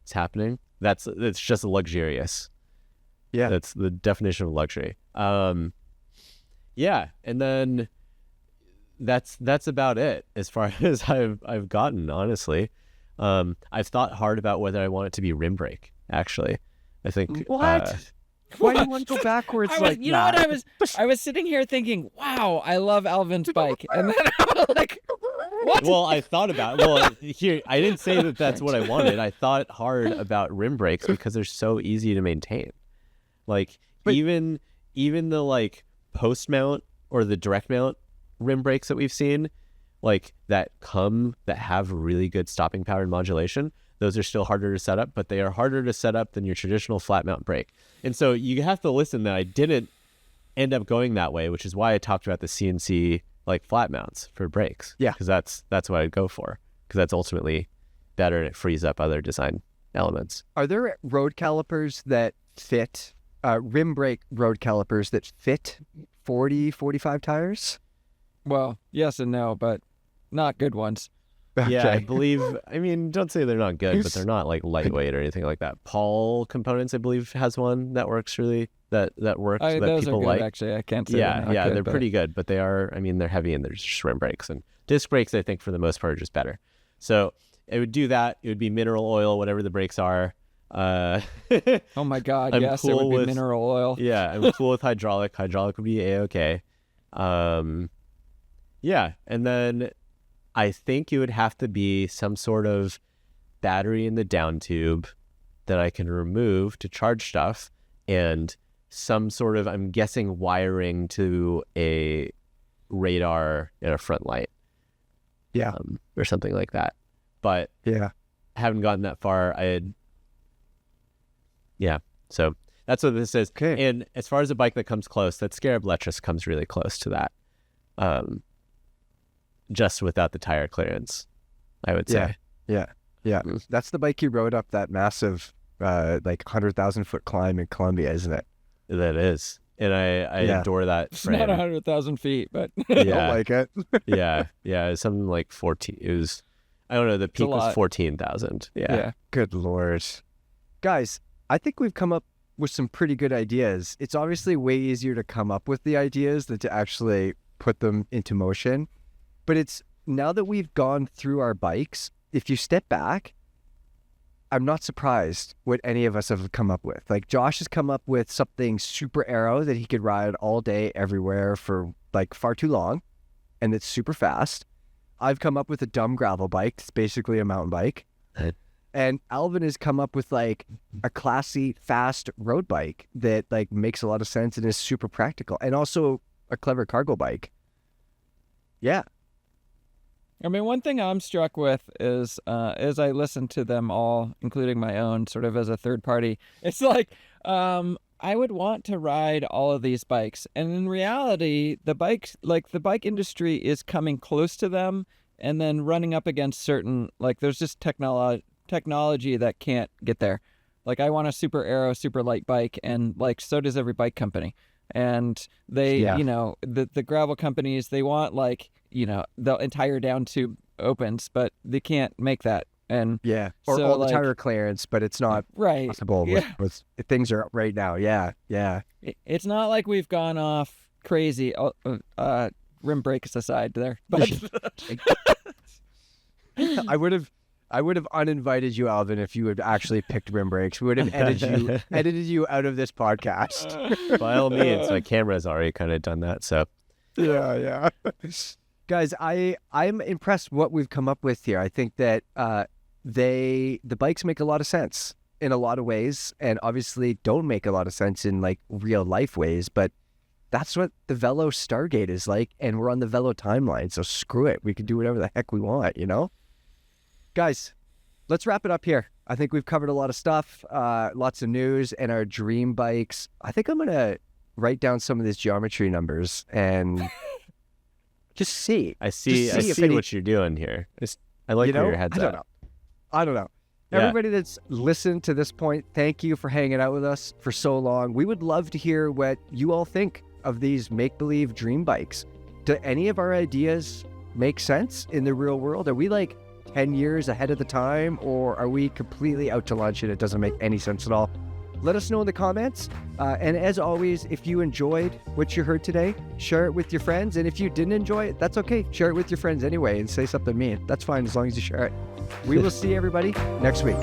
is happening. It's just luxurious. Yeah. That's the definition of luxury. Yeah. And then that's about it as far as I've gotten, honestly. I've thought hard about whether I want it to be rim brake, actually. I think what? Why do you want to go backwards what I was sitting here thinking, wow, I love Alvin's bike. And then I was like, what? Well, I thought about here, I didn't say that that's what I wanted. I thought hard about rim brakes because they're so easy to maintain. Like even the like post mount or the direct mount rim brakes that we've seen, like that have really good stopping power and modulation, those are still harder to set up, but they are harder to set up than your traditional flat mount brake. And so you have to listen that I didn't end up going that way, which is why I talked about the CNC like flat mounts for brakes. Yeah. Because that's what I'd go for, because that's ultimately better and it frees up other design elements. Are there road calipers that fit, rim brake road calipers that fit 40, 45 tires? Well, yes and no, but not good ones. Okay. Yeah, I mean, don't say they're not good, but they're not like lightweight or anything like that. Paul Components, I believe, has one that works that works that those people are good, like. actually. I can't say they're pretty good, but they're heavy and they're just rim brakes. And disc brakes, I think, for the most part, are just better. So it would do that. It would be mineral oil, whatever the brakes are. Oh my God, I'm yes, cool it would be with mineral oil. Yeah, I'm cool with hydraulic. Hydraulic would be A-okay. Yeah, and then I think it would have to be some sort of battery in the down tube that I can remove to charge stuff, and some sort of, I'm guessing, wiring to a radar and a front light. Yeah. Or something like that. But yeah, I haven't gotten that far. So that's what this is. Okay. And as far as a bike that comes close, that Scarab Letras comes really close to that. Just without the tire clearance, I would say. Yeah. That's the bike you rode up that massive, like 100,000 foot climb in Colombia, isn't it? That is. and I adore that It's frame. not 100,000 feet, but I don't like it. yeah, it's something like 14. It was, I don't know. The peak was 14,000. Yeah. Good Lord. Guys, I think we've come up with some pretty good ideas. It's obviously way easier to come up with the ideas than to actually put them into motion. But it's now that we've gone through our bikes, if you step back, I'm not surprised what any of us have come up with. Like Josh has come up with something super aero that he could ride all day everywhere for like far too long, and it's super fast. I've come up with a dumb gravel bike. It's basically a mountain bike. And Alvin has come up with like a classy, fast road bike that like makes a lot of sense and is super practical, and also a clever cargo bike. Yeah. I mean, one thing I'm struck with is as I listen to them all, including my own, sort of as a third party, it's like I would want to ride all of these bikes. And in reality, the bike industry is coming close to them and then running up against certain, like there's just technology that can't get there. Like I want a super aero, super light bike, and like so does every bike company. And they, you know, the gravel companies, they want like, you know, the entire down tube opens, but they can't make that. And or so, all the like, tire clearance, but it's not possible with things are right now. It's not like we've gone off crazy. Rim brakes aside there, but I would have uninvited you, Alvin, if you had actually picked rim brakes. We would have edited you out of this podcast. By all means, my camera's already kind of done that. So yeah. Guys, I'm impressed what we've come up with here. I think that the bikes make a lot of sense in a lot of ways, and obviously don't make a lot of sense in like real life ways, but that's what the Velo Stargate is like, and we're on the Velo timeline, so screw it. We can do whatever the heck we want, you know? Guys, let's wrap it up here. I think we've covered a lot of stuff, lots of news, and our dream bikes. I think I'm going to write down some of these geometry numbers and just see. I see what you're doing here. I like where your head's at. I don't know. Everybody that's listened to this point, thank you for hanging out with us for so long. We would love to hear what you all think of these make-believe dream bikes. Do any of our ideas make sense in the real world? Are we like 10 years ahead of the time, or are we completely out to lunch and it doesn't make any sense at all? Let us know in the comments. And as always, if you enjoyed what you heard today, share it with your friends. And if you didn't enjoy it, that's okay. Share it with your friends anyway and say something mean. That's fine as long as you share it. We will see everybody next week.